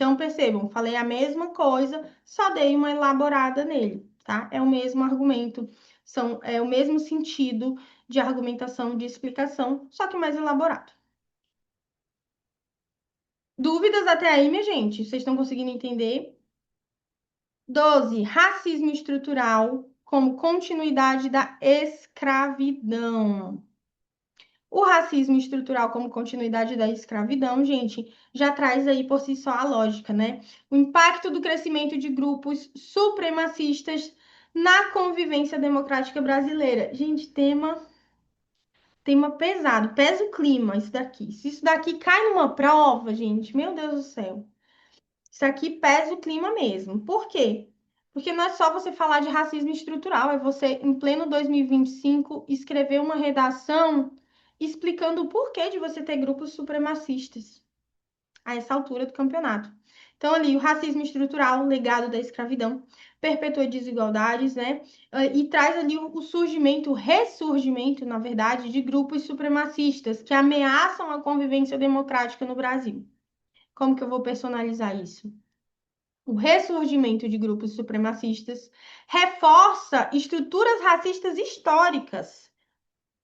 Então, percebam, falei a mesma coisa, só dei uma elaborada nele, tá? É o mesmo argumento, é o mesmo sentido de argumentação, de explicação, só que mais elaborado. Dúvidas até aí, minha gente? Vocês estão conseguindo entender? 12. Racismo estrutural como continuidade da escravidão. O racismo estrutural como continuidade da escravidão, gente, já traz aí por si só a lógica, né? O impacto do crescimento de grupos supremacistas na convivência democrática brasileira. Gente, tema pesado, pesa o clima isso daqui. Se isso daqui cai numa prova, gente, meu Deus do céu. Isso aqui pesa o clima mesmo. Por quê? Porque não é só você falar de racismo estrutural, é você, em pleno 2025, escrever uma redação explicando o porquê de você ter grupos supremacistas a essa altura do campeonato. Então, ali, o racismo estrutural, o legado da escravidão, perpetua desigualdades, né? E traz ali o surgimento, o ressurgimento, na verdade, de grupos supremacistas que ameaçam a convivência democrática no Brasil. Como que eu vou personalizar isso? O ressurgimento de grupos supremacistas reforça estruturas racistas históricas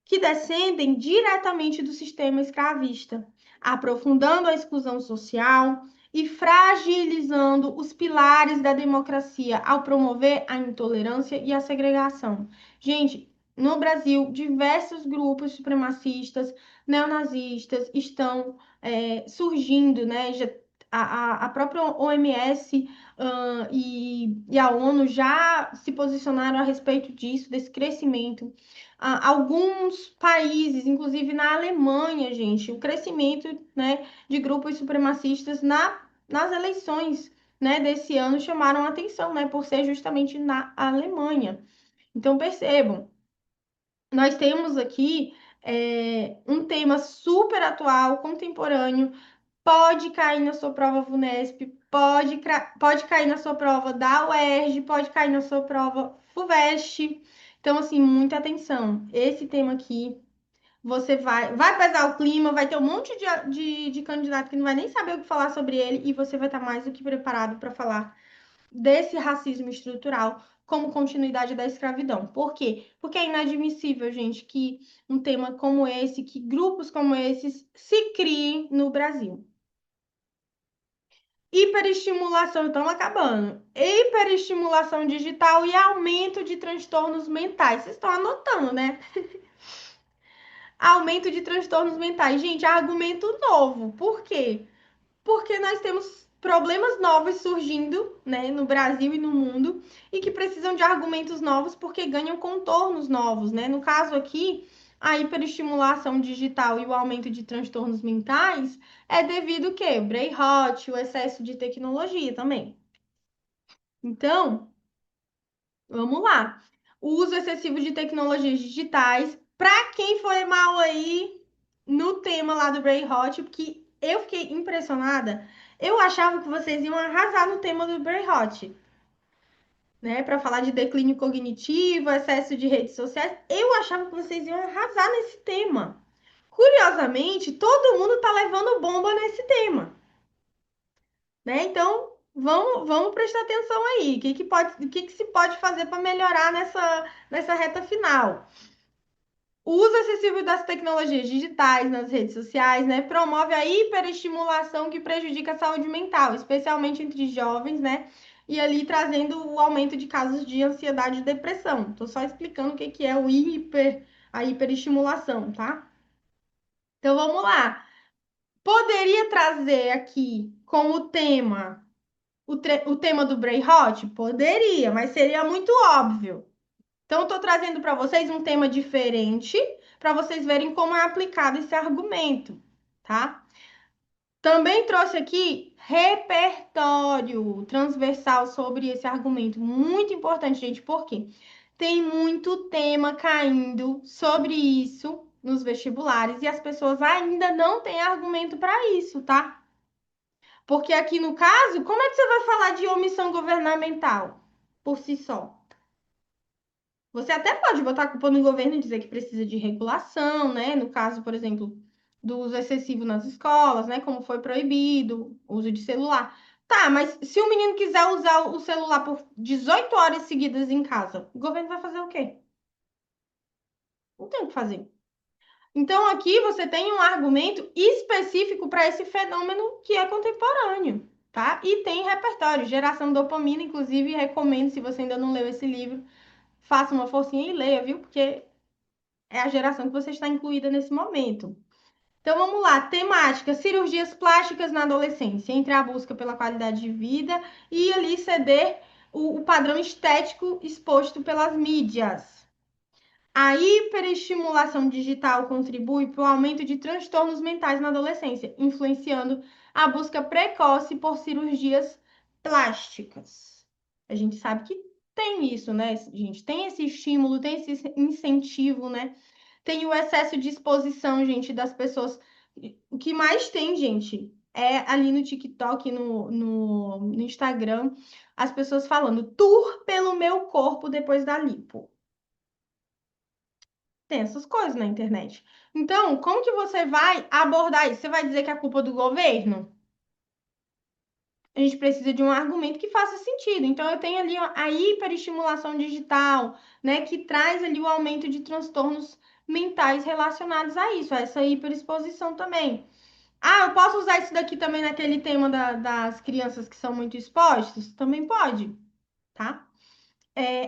que descendem diretamente do sistema escravista, aprofundando a exclusão social e fragilizando os pilares da democracia ao promover a intolerância e a segregação. Gente, no Brasil, diversos grupos supremacistas, neonazistas estão surgindo, né? A própria OMS e a ONU já se posicionaram a respeito disso, desse crescimento. Alguns países, inclusive na Alemanha, gente, o crescimento, né, de grupos supremacistas nas eleições, né, desse ano chamaram a atenção, né, por ser justamente na Alemanha. Então, percebam, nós temos aqui um tema super atual, contemporâneo, pode cair na sua prova VUNESP, pode cair na sua prova da UERJ, pode cair na sua prova FUVEST. Então, assim, muita atenção. Esse tema aqui, você vai pesar o clima, vai ter um monte de candidato que não vai nem saber o que falar sobre ele, e você vai estar mais do que preparado para falar desse racismo estrutural como continuidade da escravidão. Por quê? Porque é inadmissível, gente, que um tema como esse, que grupos como esses se criem no Brasil. Hiperestimulação, estamos acabando. Hiperestimulação digital e aumento de transtornos mentais. Vocês estão anotando, né? Aumento de transtornos mentais. Gente, argumento novo. Por quê? Porque nós temos problemas novos surgindo, né, no Brasil e no mundo, e que precisam de argumentos novos porque ganham contornos novos, né? No caso aqui, a hiperestimulação digital e o aumento de transtornos mentais é devido ao quê? O brain rot, o excesso de tecnologia também. Então, vamos lá. O uso excessivo de tecnologias digitais. Para quem foi mal aí no tema lá do Brain Rot, porque eu fiquei impressionada. Eu achava que vocês iam arrasar no tema do Brain Rot, né? Para falar de declínio cognitivo, excesso de redes sociais. Eu achava que vocês iam arrasar nesse tema. Curiosamente, todo mundo tá levando bomba nesse tema, né? Então, vamos prestar atenção aí. O que se pode fazer para melhorar nessa reta final? O uso excessivo das tecnologias digitais nas redes sociais, né, promove a hiperestimulação que prejudica a saúde mental, especialmente entre jovens, né? E ali trazendo o aumento de casos de ansiedade e depressão. Tô só explicando o que é a hiperestimulação, tá? Então vamos lá. Poderia trazer aqui como tema o tema do Brain Rot? Poderia, mas seria muito óbvio. Então, eu estou trazendo para vocês um tema diferente, para vocês verem como é aplicado esse argumento, tá? Também trouxe aqui repertório transversal sobre esse argumento. Muito importante, gente, porque tem muito tema caindo sobre isso nos vestibulares e as pessoas ainda não têm argumento para isso, tá? Porque aqui no caso, como é que você vai falar de omissão governamental por si só? Você até pode botar a culpa no governo e dizer que precisa de regulação, né? No caso, por exemplo, do uso excessivo nas escolas, né? Como foi proibido o uso de celular. Tá, mas se o menino quiser usar o celular por 18 horas seguidas em casa, o governo vai fazer o quê? Não tem o que fazer. Então, aqui você tem um argumento específico para esse fenômeno que é contemporâneo, tá? E tem repertório, Geração Dopamina, inclusive, recomendo, se você ainda não leu esse livro, faça uma forcinha e leia, viu? Porque é a geração que você está incluída nesse momento. Então, vamos lá. Temática: cirurgias plásticas na adolescência, entre a busca pela qualidade de vida e ali ceder o padrão estético exposto pelas mídias. A hiperestimulação digital contribui para o aumento de transtornos mentais na adolescência, influenciando a busca precoce por cirurgias plásticas. A gente sabe que tem isso, né, gente? Tem esse estímulo, tem esse incentivo, né? Tem o excesso de exposição, gente, das pessoas. O que mais tem, gente, é ali no TikTok, no Instagram, as pessoas falando tour pelo meu corpo depois da lipo. Tem essas coisas na internet. Então, como que você vai abordar isso? Você vai dizer que é culpa do governo? A gente precisa de um argumento que faça sentido. Então, eu tenho ali a hiperestimulação digital, né, que traz ali o aumento de transtornos mentais relacionados a isso, a essa hiperexposição também. Ah, eu posso usar isso daqui também naquele tema das crianças que são muito expostas? Também pode, tá?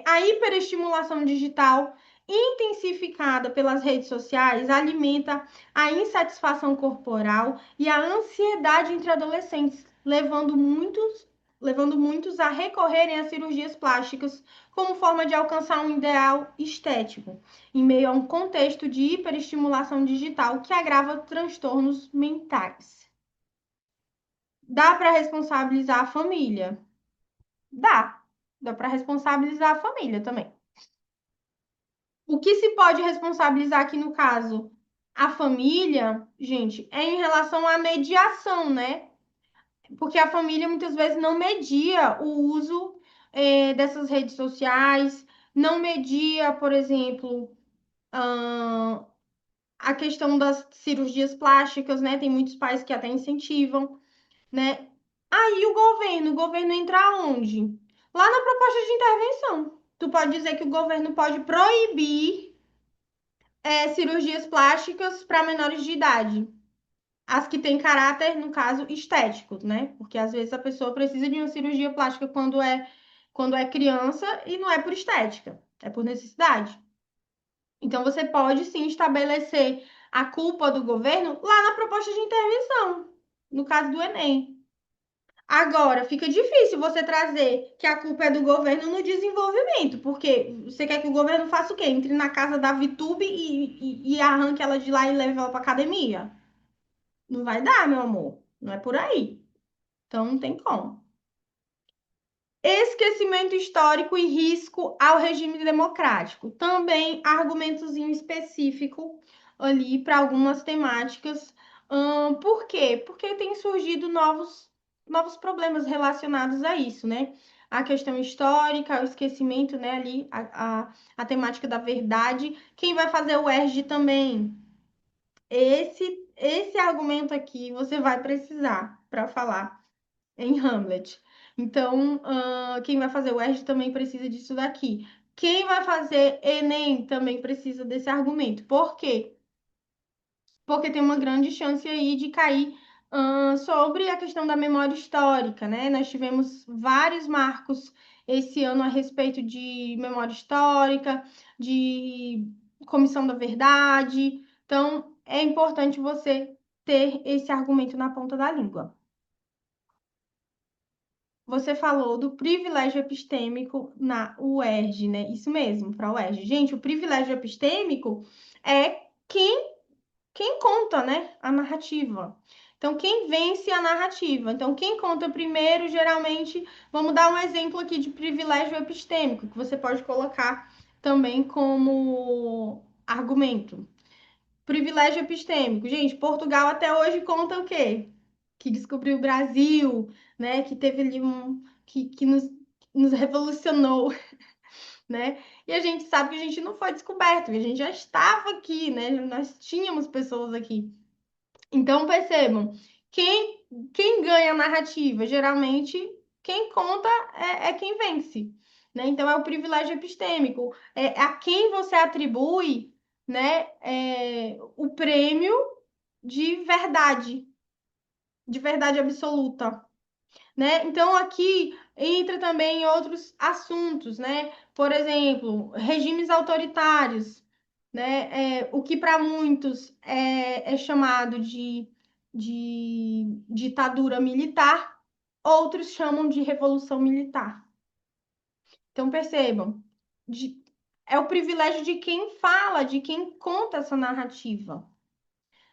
A hiperestimulação digital intensificada pelas redes sociais alimenta a insatisfação corporal e a ansiedade entre adolescentes, levando muitos a recorrerem a cirurgias plásticas como forma de alcançar um ideal estético, em meio a um contexto de hiperestimulação digital que agrava transtornos mentais. Dá para responsabilizar a família? Dá. Dá para responsabilizar a família também. O que se pode responsabilizar aqui no caso? A família, gente, é em relação à mediação, né? Porque a família muitas vezes não media o uso dessas redes sociais, não media, por exemplo, a questão das cirurgias plásticas, né? Tem muitos pais que até incentivam, né? Aí o governo entra onde? Lá na proposta de intervenção. Tu pode dizer que o governo pode proibir cirurgias plásticas para menores de idade. As que têm caráter, no caso, estético, né? Porque às vezes a pessoa precisa de uma cirurgia plástica quando é criança e não é por estética, é por necessidade. Então você pode sim estabelecer a culpa do governo lá na proposta de intervenção, no caso do Enem. Agora, fica difícil você trazer que a culpa é do governo no desenvolvimento, porque você quer que o governo faça o quê? Entre na casa da VTube e arranque ela de lá e leve ela para academia? Não vai dar, meu amor. Não é por aí. Então, não tem como. Esquecimento histórico e risco ao regime democrático. Também argumentozinho específico ali para algumas temáticas. Por quê? Porque tem surgido novos problemas relacionados a isso, né? A questão histórica, o esquecimento, né? Ali, a temática da verdade. Quem vai fazer o ERG também? Esse argumento aqui você vai precisar para falar em Hamlet. Então, quem vai fazer o ERG também precisa disso daqui. Quem vai fazer Enem também precisa desse argumento. Por quê? Porque tem uma grande chance aí de cair sobre a questão da memória histórica, né? Nós tivemos vários marcos esse ano a respeito de memória histórica, de comissão da verdade. Então, é importante você ter esse argumento na ponta da língua. Você falou do privilégio epistêmico na UERJ, né? Isso mesmo, para a UERJ. Gente, o privilégio epistêmico é quem conta, né, a narrativa. Então, quem vence a narrativa. Então, quem conta primeiro, geralmente, vamos dar um exemplo aqui de privilégio epistêmico, que você pode colocar também como argumento. Privilégio epistêmico. Gente, Portugal até hoje conta o quê? Que descobriu o Brasil, né? Que teve ali que nos revolucionou, né? E a gente sabe que a gente não foi descoberto, que a gente já estava aqui, né? Nós tínhamos pessoas aqui. Então, percebam, quem quem ganha a narrativa? Geralmente, quem conta é quem vence, né? Então, é o privilégio epistêmico. É a quem você atribui, né, o prêmio de verdade absoluta, né? Então, aqui entra também outros assuntos, né? Por exemplo, regimes autoritários, né? O que para muitos é chamado de ditadura militar, outros chamam de revolução militar. Então, percebam, de- é o privilégio de quem fala, de quem conta essa narrativa,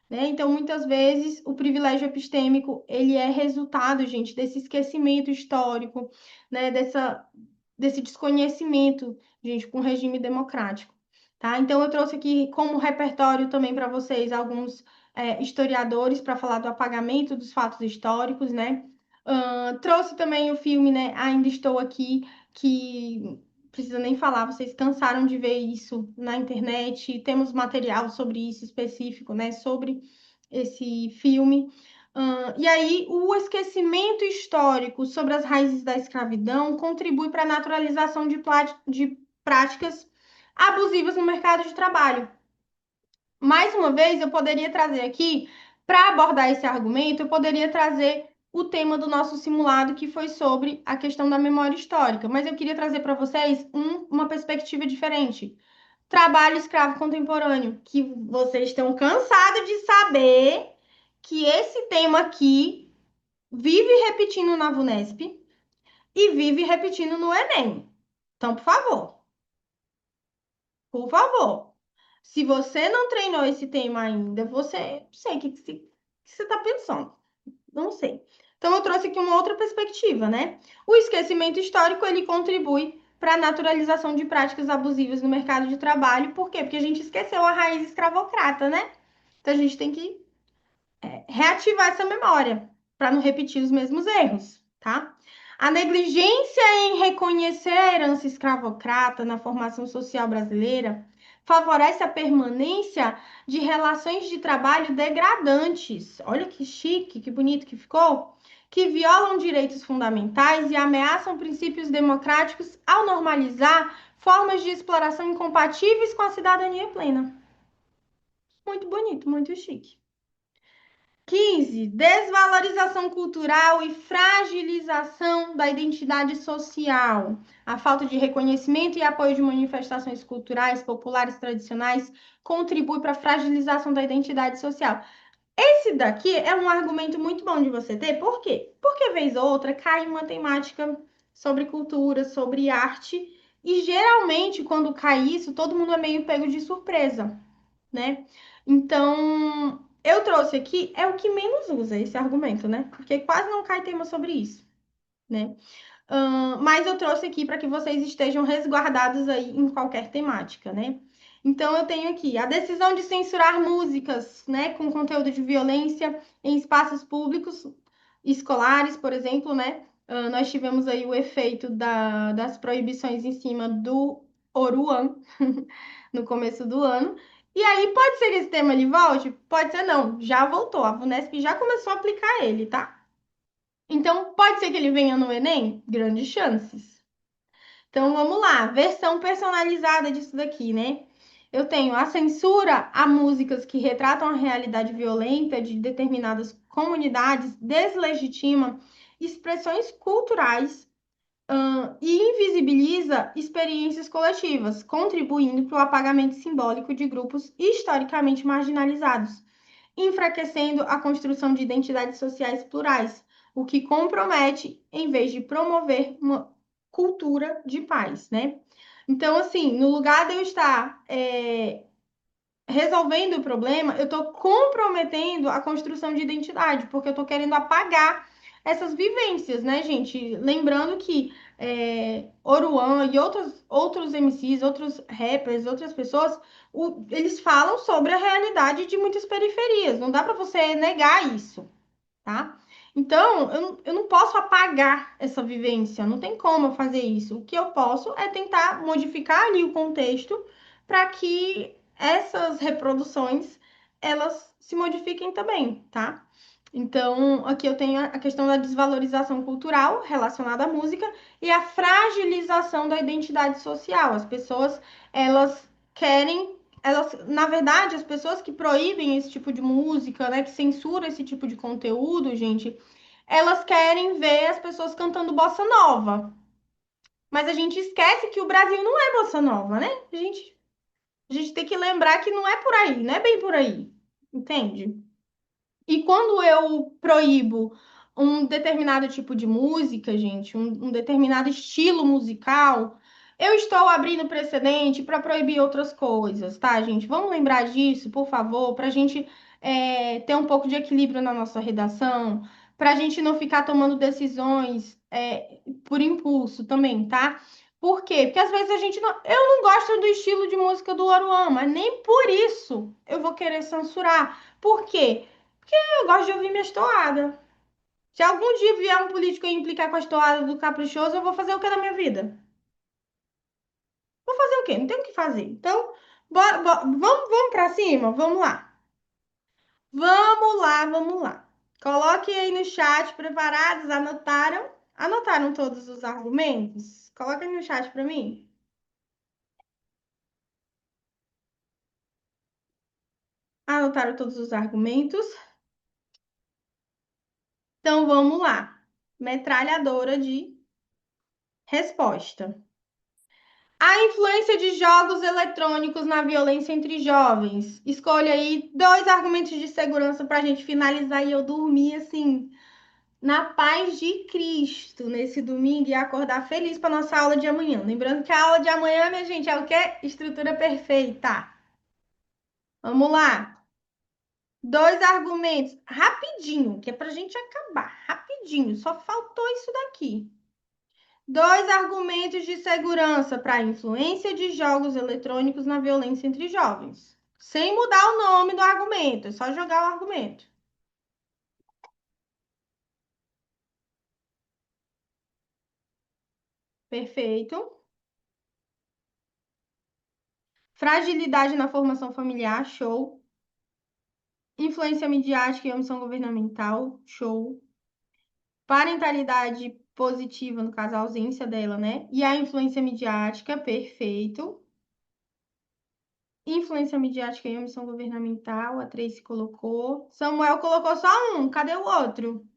né? Então, muitas vezes, o privilégio epistêmico, ele é resultado, gente, desse esquecimento histórico, né? Desse desconhecimento, gente, com o regime democrático, tá? Então, eu trouxe aqui como repertório também para vocês alguns historiadores para falar do apagamento dos fatos históricos, né? Trouxe também o filme, né? Ainda Estou Aqui, que precisa nem falar, vocês cansaram de ver isso na internet. Temos material sobre isso específico, né? Sobre esse filme. E aí, o esquecimento histórico sobre as raízes da escravidão contribui para a naturalização de práticas abusivas no mercado de trabalho. Mais uma vez, eu poderia trazer aqui, para abordar esse argumento, eu poderia trazer o tema do nosso simulado, que foi sobre a questão da memória histórica, mas eu queria trazer para vocês uma perspectiva diferente. Trabalho escravo contemporâneo, que vocês estão cansados de saber que esse tema aqui vive repetindo na VUNESP e vive repetindo no Enem. Então, por favor, se você não treinou esse tema ainda, você, não sei que você está pensando, não sei. Então, eu trouxe aqui uma outra perspectiva, né? O esquecimento histórico, ele contribui para a naturalização de práticas abusivas no mercado de trabalho. Por quê? Porque a gente esqueceu a raiz escravocrata, né? Então, a gente tem que reativar essa memória para não repetir os mesmos erros, tá? A negligência em reconhecer a herança escravocrata na formação social brasileira favorece a permanência de relações de trabalho degradantes. Olha que chique, que bonito que ficou. Que violam direitos fundamentais e ameaçam princípios democráticos ao normalizar formas de exploração incompatíveis com a cidadania plena. Muito bonito, muito chique. 15. Desvalorização cultural e fragilização da identidade social. A falta de reconhecimento e apoio de manifestações culturais populares tradicionais contribui para a fragilização da identidade social. Esse daqui é um argumento muito bom de você ter, por quê? Porque vez ou outra cai uma temática sobre cultura, sobre arte, e geralmente quando cai isso, todo mundo é meio pego de surpresa, né? Então, eu trouxe aqui, é o que menos usa esse argumento, né? Porque quase não cai tema sobre isso, né? Mas eu trouxe aqui para que vocês estejam resguardados aí em qualquer temática, né? Então, eu tenho aqui a decisão de censurar músicas, né, com conteúdo de violência em espaços públicos, escolares, por exemplo, né? Nós tivemos aí o efeito das proibições em cima do Oruan no começo do ano. E aí, pode ser que esse tema ele volte? Pode ser não, já voltou. A VUNESP já começou a aplicar ele, tá? Então, pode ser que ele venha no Enem? Grandes chances. Então, vamos lá. Versão personalizada disso daqui, né? Eu tenho a censura a músicas que retratam a realidade violenta de determinadas comunidades, deslegitima expressões culturais, e invisibiliza experiências coletivas, contribuindo para o apagamento simbólico de grupos historicamente marginalizados, enfraquecendo a construção de identidades sociais plurais, o que compromete em vez de promover uma cultura de paz, né? Então, assim, no lugar de eu estar resolvendo o problema, eu estou comprometendo a construção de identidade, porque eu estou querendo apagar essas vivências, né, gente? Lembrando que Oruan e outros MCs, outros rappers, outras pessoas, eles falam sobre a realidade de muitas periferias. Não dá para você negar isso, tá? Então, eu não posso apagar essa vivência, não tem como eu fazer isso. O que eu posso é tentar modificar ali o contexto para que essas reproduções elas se modifiquem também, tá? Então, aqui eu tenho a questão da desvalorização cultural relacionada à música e a fragilização da identidade social. As pessoas, elas querem, elas, na verdade, as pessoas que proíbem esse tipo de música, né, que censuram esse tipo de conteúdo, gente, elas querem ver as pessoas cantando bossa nova. Mas a gente esquece que o Brasil não é bossa nova, né? A gente tem que lembrar que não é por aí, não é bem por aí. Entende? E quando eu proíbo um determinado tipo de música, gente, um determinado estilo musical, eu estou abrindo precedente para proibir outras coisas, tá, gente? Vamos lembrar disso, por favor, para a gente ter um pouco de equilíbrio na nossa redação, para a gente não ficar tomando decisões por impulso também, tá? Por quê? Porque às vezes a gente não. Eu não gosto do estilo de música do Oruan, mas nem por isso eu vou querer censurar. Por quê? Eu gosto de ouvir minhas toadas. Se algum dia vier um político e implicar com as toadas do Caprichoso, eu vou fazer o que na minha vida? Vou fazer o quê? Não tem o que fazer. Então, vamos pra cima? Vamos lá. Vamos lá, vamos lá. Coloquem aí no chat, preparados? Anotaram? Anotaram todos os argumentos? Coloquem no chat para mim. Anotaram todos os argumentos? Então, vamos lá. Metralhadora de resposta. A influência de jogos eletrônicos na violência entre jovens. Escolha aí dois argumentos de segurança para a gente finalizar e eu dormir assim, na paz de Cristo, nesse domingo e acordar feliz para nossa aula de amanhã. Lembrando que a aula de amanhã, minha gente, é o quê? Estrutura perfeita. Vamos lá. Dois argumentos, rapidinho, que é para a gente acabar, rapidinho. Só faltou isso daqui. Dois argumentos de segurança para a influência de jogos eletrônicos na violência entre jovens. Sem mudar o nome do argumento, é só jogar o argumento. Perfeito. Fragilidade na formação familiar, show. Influência midiática e omissão governamental, show. Parentalidade positiva, no caso, a ausência dela, né? E a influência midiática, perfeito. Influência midiática e omissão governamental, a Tracy colocou. Samuel colocou só um, cadê o outro?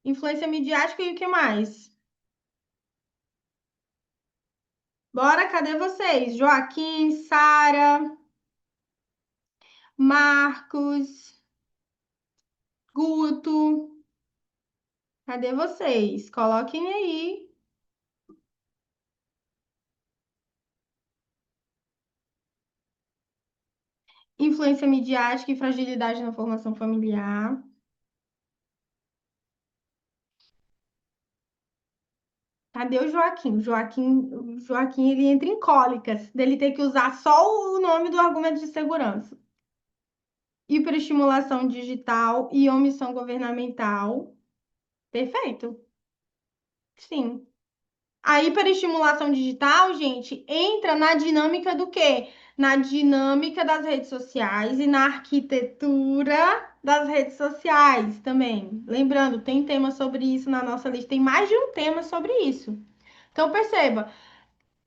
Influência midiática e o que mais? Bora, cadê vocês? Joaquim, Sara, Marcos, Guto. Cadê vocês? Coloquem aí. Influência midiática e fragilidade na formação familiar. Cadê o Joaquim? O Joaquim, ele entra em cólicas, dele ter que usar só o nome do argumento de segurança. Hiperestimulação digital e omissão governamental. Perfeito. Sim. A hiperestimulação digital, gente, entra na dinâmica do quê? Na dinâmica das redes sociais e na arquitetura das redes sociais também. Lembrando, tem tema sobre isso na nossa lista, tem mais de um tema sobre isso. Então, perceba,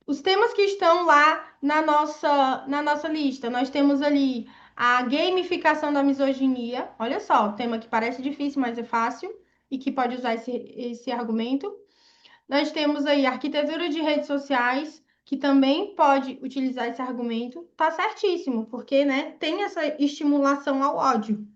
os temas que estão lá na nossa lista, nós temos ali a gamificação da misoginia. Olha só, tema que parece difícil, mas é fácil e que pode usar esse argumento. Nós temos aí a arquitetura de redes sociais, que também pode utilizar esse argumento. Tá certíssimo, porque, né, tem essa estimulação ao ódio.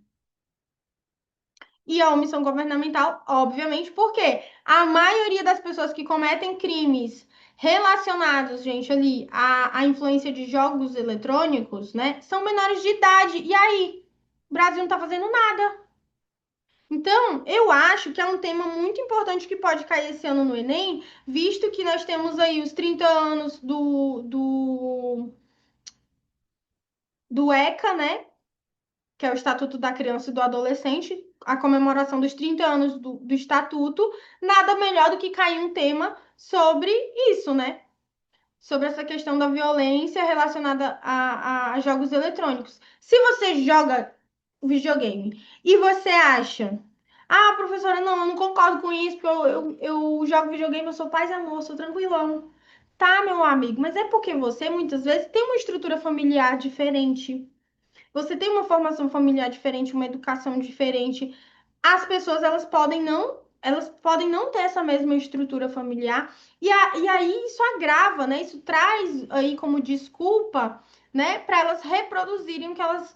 E a omissão governamental, obviamente, porque a maioria das pessoas que cometem crimes relacionados, gente, ali à influência de jogos eletrônicos, né, são menores de idade. E aí? O Brasil não tá fazendo nada. Então, eu acho que é um tema muito importante que pode cair esse ano no Enem, visto que nós temos aí os 30 anos do ECA, né? Que é o Estatuto da Criança e do Adolescente, a comemoração dos 30 anos do Estatuto. Nada melhor do que cair um tema sobre isso, né? Sobre essa questão da violência relacionada a jogos eletrônicos. Se você joga videogame e você acha Ah, professora, não, eu não concordo com isso, porque eu jogo videogame, eu sou paz e amor, sou tranquilão. Tá, meu amigo, mas é porque você muitas vezes tem uma estrutura familiar diferente. Você tem uma formação familiar diferente, uma educação diferente. As pessoas elas podem não ter essa mesma estrutura familiar e aí isso agrava, né? Isso traz aí como desculpa, né, para elas reproduzirem o que elas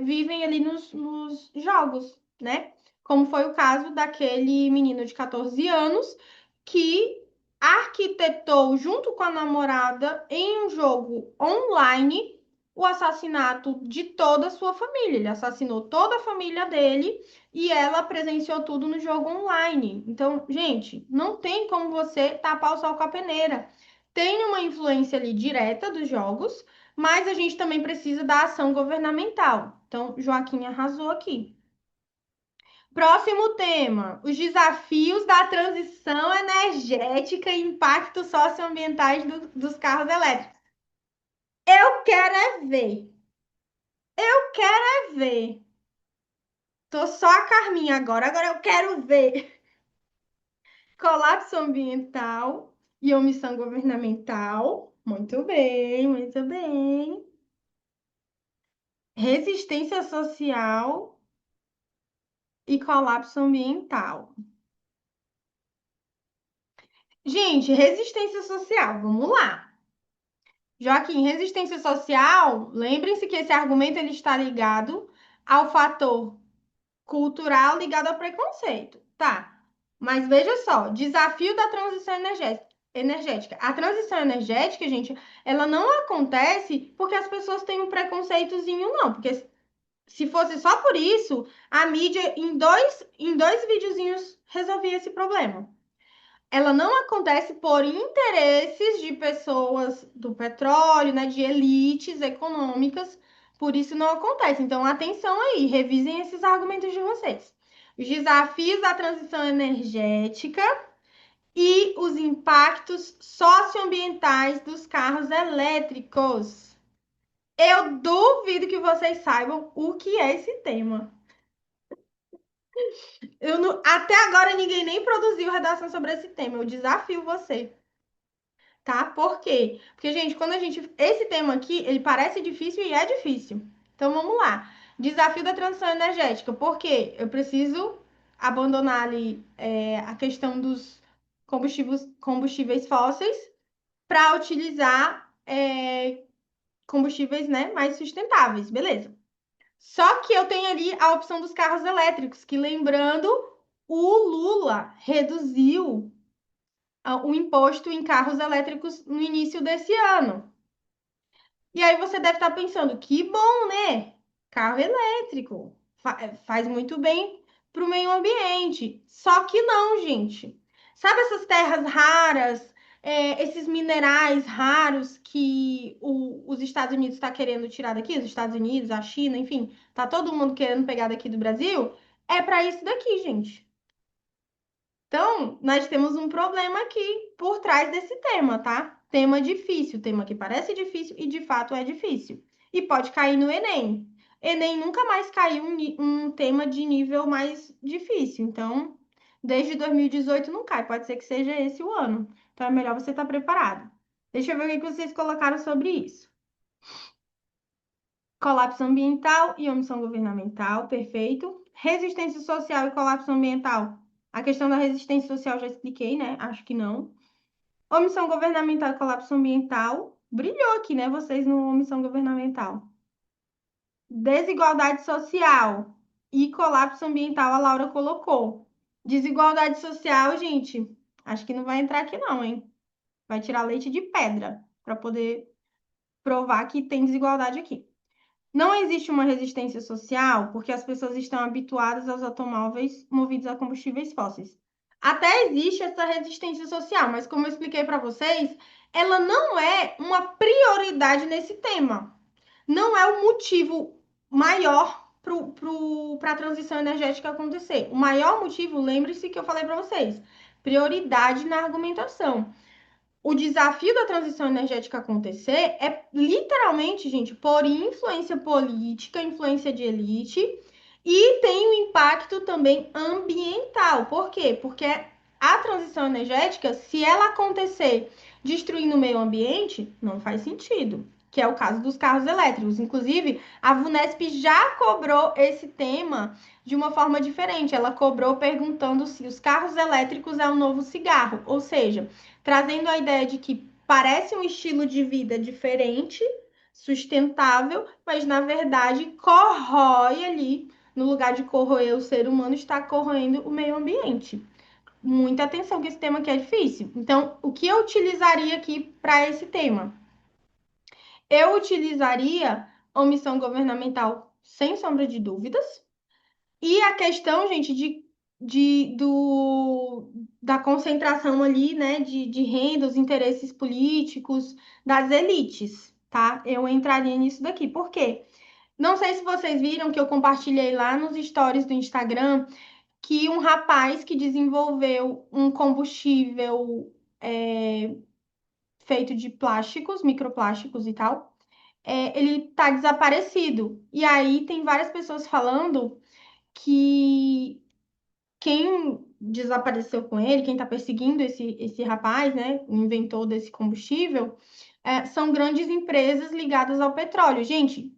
vivem ali nos jogos, né? Como foi o caso daquele menino de 14 anos que arquitetou junto com a namorada em um jogo online o assassinato de toda a sua família. Ele assassinou toda a família dele e ela presenciou tudo no jogo online. Então, gente, não tem como você tapar o sol com a peneira. Tem uma influência ali direta dos jogos, mas a gente também precisa da ação governamental. Então, Joaquim arrasou aqui. Próximo tema: os desafios da transição energética e impactos socioambientais dos carros elétricos. Eu quero é ver. Eu quero é ver. Tô só a Carminha agora. Agora eu quero ver. Colapso ambiental e omissão governamental. Muito bem, muito bem. Resistência social e colapso ambiental. Gente, resistência social, vamos lá. Joaquim, resistência social, lembrem-se que esse argumento ele está ligado ao fator cultural ligado ao preconceito. Tá. Mas veja só, desafio da transição energética. A transição energética, gente, ela não acontece porque as pessoas têm um preconceitozinho, não. Porque se fosse só por isso, a mídia em dois videozinhos resolvia esse problema. Ela não acontece por interesses de pessoas do petróleo, né, de elites econômicas, por isso não acontece. Então, atenção aí, revisem esses argumentos de vocês. Os desafios da transição energética e os impactos socioambientais dos carros elétricos. Eu duvido que vocês saibam o que é esse tema. Até agora ninguém nem produziu redação sobre esse tema. Eu desafio você. Tá? Por quê? Porque, gente, quando a gente. Esse tema aqui, ele parece difícil e é difícil. Então, vamos lá. Desafio da transição energética. Por quê? Eu preciso abandonar ali a questão dos combustíveis fósseis para utilizar combustíveis, né, mais sustentáveis. Beleza. Só que eu tenho ali a opção dos carros elétricos, que lembrando, o Lula reduziu o imposto em carros elétricos no início desse ano. E aí você deve estar pensando, que bom, né? Carro elétrico faz muito bem para o meio ambiente. Só que não, gente. Sabe essas terras raras, esses minerais raros que os Estados Unidos está querendo tirar daqui? Os Estados Unidos, a China, enfim, tá todo mundo querendo pegar daqui do Brasil? É para isso daqui, gente. Então, nós temos um problema aqui por trás desse tema, tá? Tema difícil, tema que parece difícil e de fato é difícil. E pode cair no Enem. Enem nunca mais caiu um tema de nível mais difícil. Então, desde 2018 não cai. Pode ser que seja esse o ano. Então, é melhor você estar preparado. Deixa eu ver o que vocês colocaram sobre isso. Colapso ambiental e omissão governamental, perfeito. Resistência social e colapso ambiental. A questão da resistência social já expliquei, né? Acho que não. Omissão governamental e colapso ambiental. Brilhou aqui, né? Vocês no omissão governamental. Desigualdade social e colapso ambiental, a Laura colocou. Desigualdade social, gente, acho que não vai entrar aqui, não, hein? Vai tirar leite de pedra para poder provar que tem desigualdade aqui. Não existe uma resistência social porque as pessoas estão habituadas aos automóveis movidos a combustíveis fósseis. Até existe essa resistência social, mas como eu expliquei para vocês, ela não é uma prioridade nesse tema. Não é o motivo maior para a transição energética acontecer. O maior motivo, lembre-se que eu falei para vocês, prioridade na argumentação. O desafio da transição energética acontecer é literalmente, gente, por influência política, influência de elite E tem o impacto também ambiental. Por quê? Porque a transição energética, se ela acontecer destruindo o meio ambiente, não faz sentido. Que é o caso dos carros elétricos. Inclusive, a Vunesp já cobrou esse tema de uma forma diferente. Ela cobrou perguntando se os carros elétricos é o novo cigarro. Ou seja, trazendo a ideia de que parece um estilo de vida diferente, sustentável, mas na verdade corrói ali, no lugar de corroer o ser humano, está corroendo o meio ambiente. Muita atenção, que esse tema aqui é difícil. Então, o que eu utilizaria aqui para esse tema? Eu utilizaria omissão governamental, sem sombra de dúvidas. E a questão, gente, da concentração ali, né, de renda, os interesses políticos das elites, tá? Eu entraria nisso daqui. Por quê? Não sei se vocês viram que eu compartilhei lá nos stories do Instagram que um rapaz que desenvolveu um combustível feito de plásticos, microplásticos e tal, ele tá desaparecido. E aí tem várias pessoas falando que quem desapareceu com ele, quem tá perseguindo esse rapaz, né, o inventor desse combustível, são grandes empresas ligadas ao petróleo. Gente,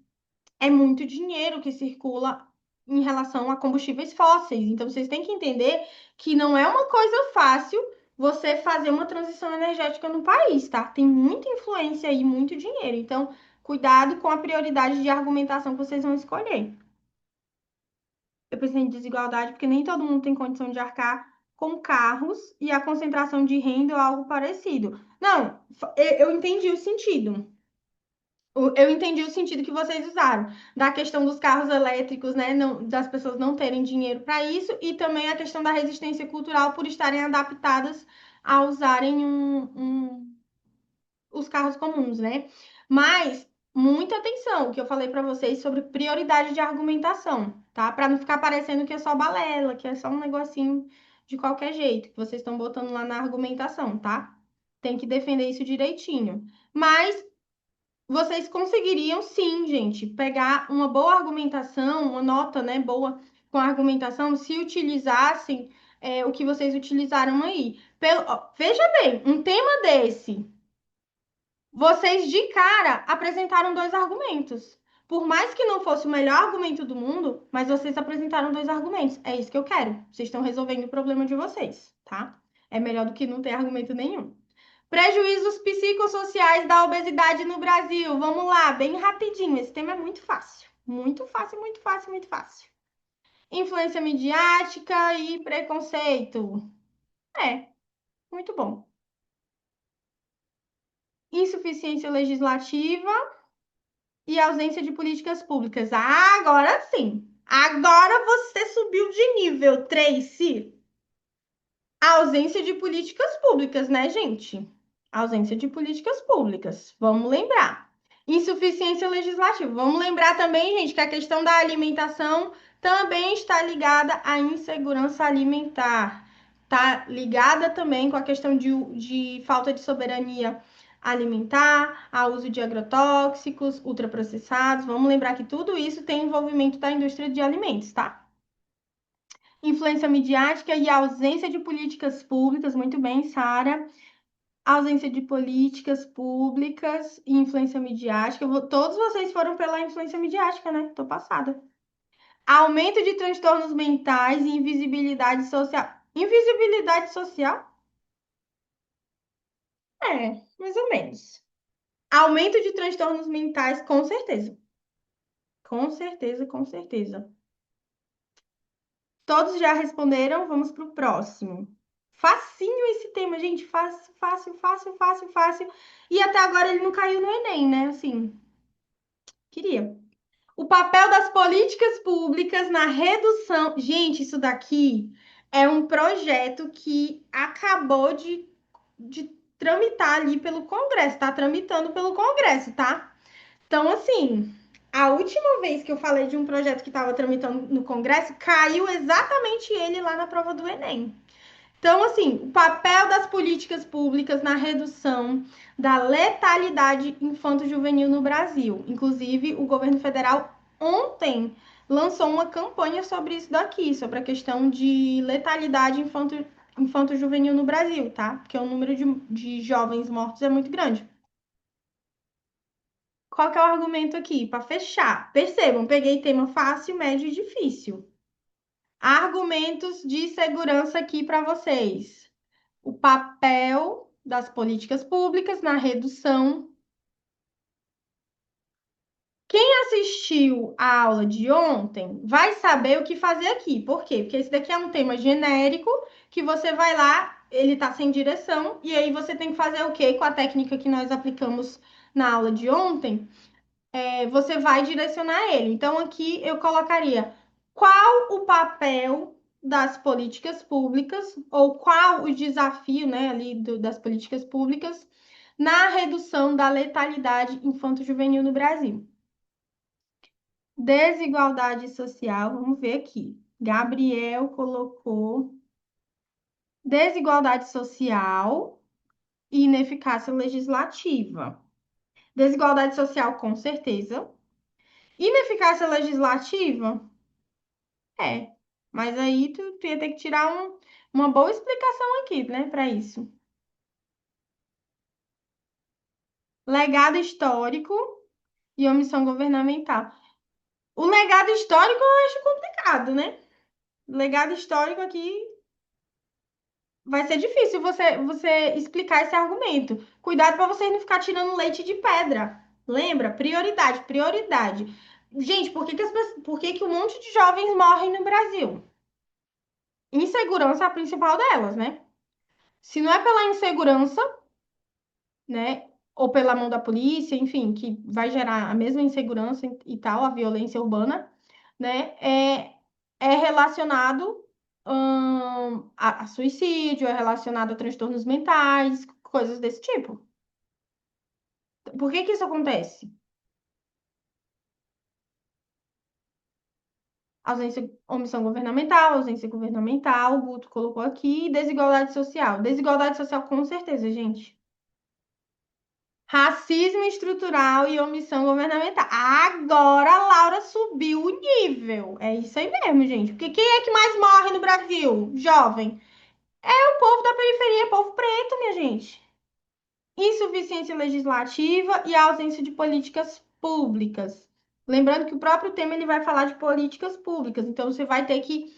é muito dinheiro que circula em relação a combustíveis fósseis. Então, vocês têm que entender que não é uma coisa fácil você fazer uma transição energética no país, tá? Tem muita influência aí, muito dinheiro. Então, cuidado com a prioridade de argumentação que vocês vão escolher. Eu pensei em desigualdade porque nem todo mundo tem condição de arcar com carros e a concentração de renda ou algo parecido. Não, eu entendi o sentido. Eu entendi o sentido que vocês usaram, da questão dos carros elétricos, né? Das pessoas não terem dinheiro para isso, e também a questão da resistência cultural por estarem adaptadas a usarem os carros comuns, né? Mas muita atenção, o que eu falei para vocês sobre prioridade de argumentação, tá? Para não ficar parecendo que é só balela, que é só um negocinho de qualquer jeito, que vocês estão botando lá na argumentação, tá? Tem que defender isso direitinho. Mas vocês conseguiriam sim, gente, pegar uma boa argumentação, uma nota, né, boa com a argumentação, se utilizassem o que vocês utilizaram aí. Veja bem, um tema desse, vocês de cara apresentaram dois argumentos. Por mais que não fosse o melhor argumento do mundo, mas vocês apresentaram dois argumentos. É isso que eu quero. Vocês estão resolvendo o problema de vocês, tá? É melhor do que não ter argumento nenhum. Prejuízos psicossociais da obesidade no Brasil. Vamos lá, bem rapidinho. Esse tema é muito fácil. Muito fácil, muito fácil, muito fácil. Influência midiática e preconceito. É, muito bom. Insuficiência legislativa e ausência de políticas públicas. Ah, agora sim. Agora você subiu de nível, Tracy. A ausência de políticas públicas, né, gente? Ausência de políticas públicas. Vamos lembrar. Insuficiência legislativa. Vamos lembrar também, gente, que a questão da alimentação também está ligada à insegurança alimentar. Está ligada também com a questão de falta de soberania alimentar, ao uso de agrotóxicos, ultraprocessados. Vamos lembrar que tudo isso tem envolvimento da indústria de alimentos, tá? Influência midiática e ausência de políticas públicas, muito bem, Sara. Ausência de políticas públicas e influência midiática. Todos vocês foram pela influência midiática, né? Tô passada. Aumento de transtornos mentais e invisibilidade social. Invisibilidade social? É, mais ou menos. Aumento de transtornos mentais, com certeza. Com certeza, com certeza. Todos já responderam, vamos para o próximo. Facinho esse tema, gente. Fácil, fácil, fácil, fácil, fácil. E até agora ele não caiu no Enem, né? Assim, queria. O papel das políticas públicas na redução. Gente, isso daqui é um projeto que acabou de tramitar ali pelo Congresso, tá tramitando pelo Congresso, tá? Então, assim, a última vez que eu falei de um projeto que estava tramitando no Congresso, caiu exatamente ele lá na prova do Enem. Então, assim, o papel das políticas públicas na redução da letalidade infanto-juvenil no Brasil. Inclusive, o governo federal ontem lançou uma campanha sobre isso daqui, sobre a questão de letalidade infanto-juvenil no Brasil, tá? Porque o número de jovens mortos é muito grande. Qual que é o argumento aqui? Para fechar. Percebam, peguei tema fácil, médio e difícil. Argumentos de segurança aqui para vocês. O papel das políticas públicas na redução. Quem assistiu a aula de ontem vai saber o que fazer aqui. Por quê? Porque esse daqui é um tema genérico que você vai lá, ele está sem direção, e aí você tem que fazer o quê? Com a técnica que nós aplicamos na aula de ontem, você vai direcionar ele. Então, aqui eu colocaria qual o papel das políticas públicas, ou qual o desafio, né, ali das políticas públicas na redução da letalidade infanto-juvenil no Brasil. Desigualdade social, vamos ver aqui. Gabriel colocou desigualdade social e ineficácia legislativa. Desigualdade social, com certeza. Ineficácia legislativa? É. Mas aí tu ia ter que tirar uma boa explicação aqui, né, para isso. Legado histórico e omissão governamental. O legado histórico eu acho complicado, né? Legado histórico aqui vai ser difícil você explicar esse argumento. Cuidado para vocês não ficar tirando leite de pedra. Lembra? Prioridade, prioridade. Gente, por que que um monte de jovens morrem no Brasil? Insegurança é a principal delas, né? Se não é pela insegurança, né? Ou pela mão da polícia, enfim, que vai gerar a mesma insegurança e tal, a violência urbana, né? É relacionado a suicídio, é relacionado a transtornos mentais, coisas desse tipo. Por que que isso acontece? Omissão governamental, ausência governamental, o Guto colocou aqui, e desigualdade social. Desigualdade social, com certeza, gente. Racismo estrutural e omissão governamental. Agora a Laura subiu o nível. É isso aí mesmo, gente. Porque quem é que mais morre no Brasil? Jovem. É o povo da periferia, povo preto, minha gente. Insuficiência legislativa e ausência de políticas públicas. Lembrando que o próprio tema ele vai falar de políticas públicas, então você vai ter que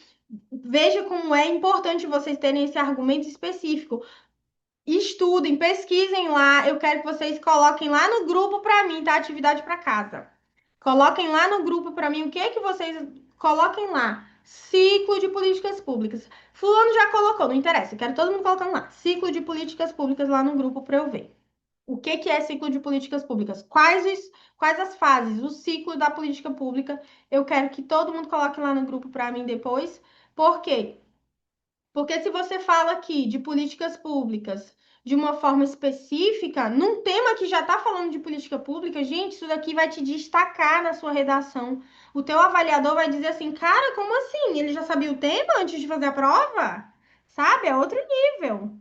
veja como é importante vocês terem esse argumento específico. Estudem, pesquisem lá. Eu quero que vocês coloquem lá no grupo para mim, tá? Atividade para casa. Coloquem lá no grupo para mim o que é que vocês coloquem lá. Ciclo de políticas públicas. Fulano já colocou, não interessa. Eu quero todo mundo colocando lá. Ciclo de políticas públicas lá no grupo para eu ver. O que que é ciclo de políticas públicas? Quais as fases? O ciclo da política pública. Eu quero que todo mundo coloque lá no grupo para mim depois. Por quê? Porque se você fala aqui de políticas públicas de uma forma específica, num tema que já está falando de política pública, gente, isso daqui vai te destacar na sua redação. O teu avaliador vai dizer assim, cara, como assim? Ele já sabia o tema antes de fazer a prova? Sabe? É outro nível.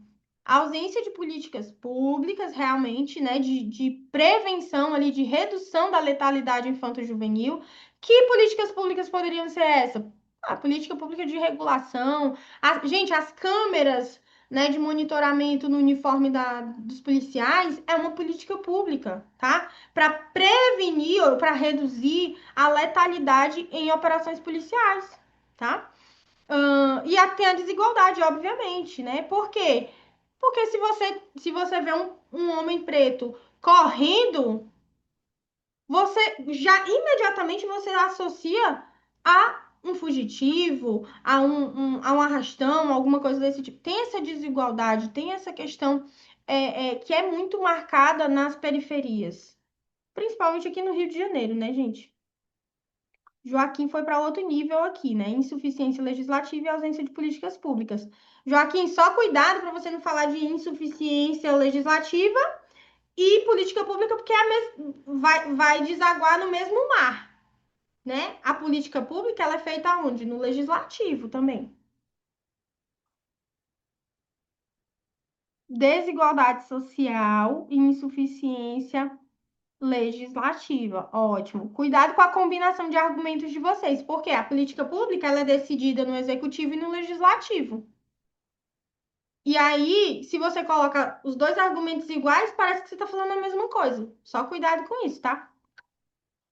A ausência de políticas públicas, realmente, né, de prevenção ali, de redução da letalidade infanto-juvenil. Que políticas públicas poderiam ser essa? A política pública de regulação. Gente, as câmeras, né, de monitoramento no uniforme dos policiais é uma política pública, tá? Para prevenir ou para reduzir a letalidade em operações policiais, tá? E tem a desigualdade, obviamente, né? Por quê? Porque se você vê um homem preto correndo, você já imediatamente você associa a um fugitivo, a um arrastão, alguma coisa desse tipo. Tem essa desigualdade, tem essa questão que é muito marcada nas periferias, principalmente aqui no Rio de Janeiro, né, gente? Joaquim foi para outro nível aqui, né? Insuficiência legislativa e ausência de políticas públicas. Joaquim, só cuidado para você não falar de insuficiência legislativa e política pública, porque vai desaguar no mesmo mar, né? A política pública ela é feita onde? No legislativo também. Desigualdade social e insuficiência Legislativa, ótimo. Cuidado com a combinação de argumentos de vocês, porque a política pública ela é decidida no executivo e no legislativo. E aí, se você coloca os dois argumentos iguais, parece que você está falando a mesma coisa. Só cuidado com isso, tá?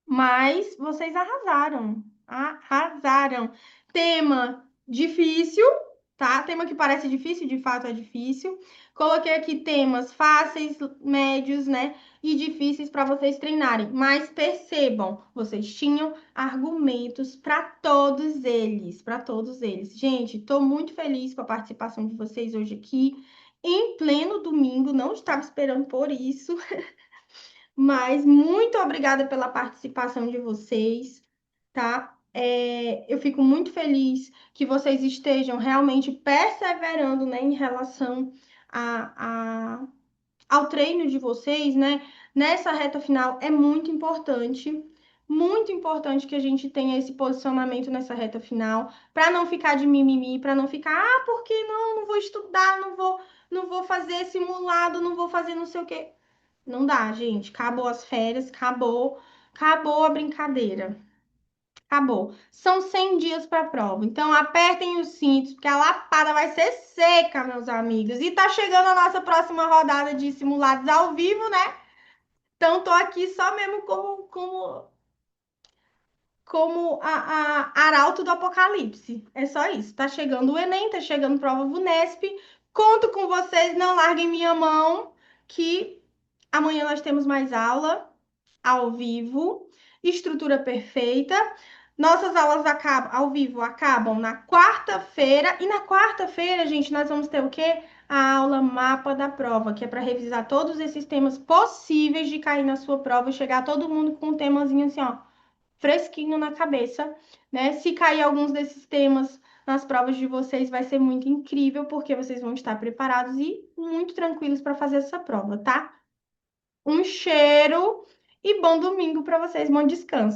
Mas vocês arrasaram. Arrasaram. Tema difícil, tá? Tema que parece difícil, de fato é difícil. Coloquei aqui temas fáceis, médios, né? E difíceis para vocês treinarem. Mas percebam, vocês tinham argumentos para todos eles, para todos eles. Gente, estou muito feliz com a participação de vocês hoje aqui. Em pleno domingo, não estava esperando por isso. Mas muito obrigada pela participação de vocês, tá? Eu fico muito feliz que vocês estejam realmente perseverando, né, em relação a, ao treino de vocês, né? Nessa reta final é muito importante que a gente tenha esse posicionamento nessa reta final, para não ficar de mimimi, para não ficar, porque não vou estudar, não vou fazer simulado, não vou fazer não sei o quê. Não dá, gente. Acabou as férias, acabou a brincadeira. Acabou. São 100 dias para a prova. Então apertem os cintos, porque a lapada vai ser seca, meus amigos. E tá chegando a nossa próxima rodada de simulados ao vivo, né? Então tô aqui só mesmo como a arauto do apocalipse. É só isso. Tá chegando o Enem, tá chegando prova Vunesp. Conto com vocês, não larguem minha mão, que amanhã nós temos mais aula ao vivo, estrutura perfeita. Nossas aulas acabam ao vivo acabam na quarta-feira e na quarta-feira, gente, nós vamos ter o quê? A aula mapa da prova, que é para revisar todos esses temas possíveis de cair na sua prova e chegar todo mundo com um temazinho assim, ó, fresquinho na cabeça, né? Se cair alguns desses temas nas provas de vocês, vai ser muito incrível, porque vocês vão estar preparados e muito tranquilos para fazer essa prova, tá? Um cheiro e bom domingo para vocês, bom descanso.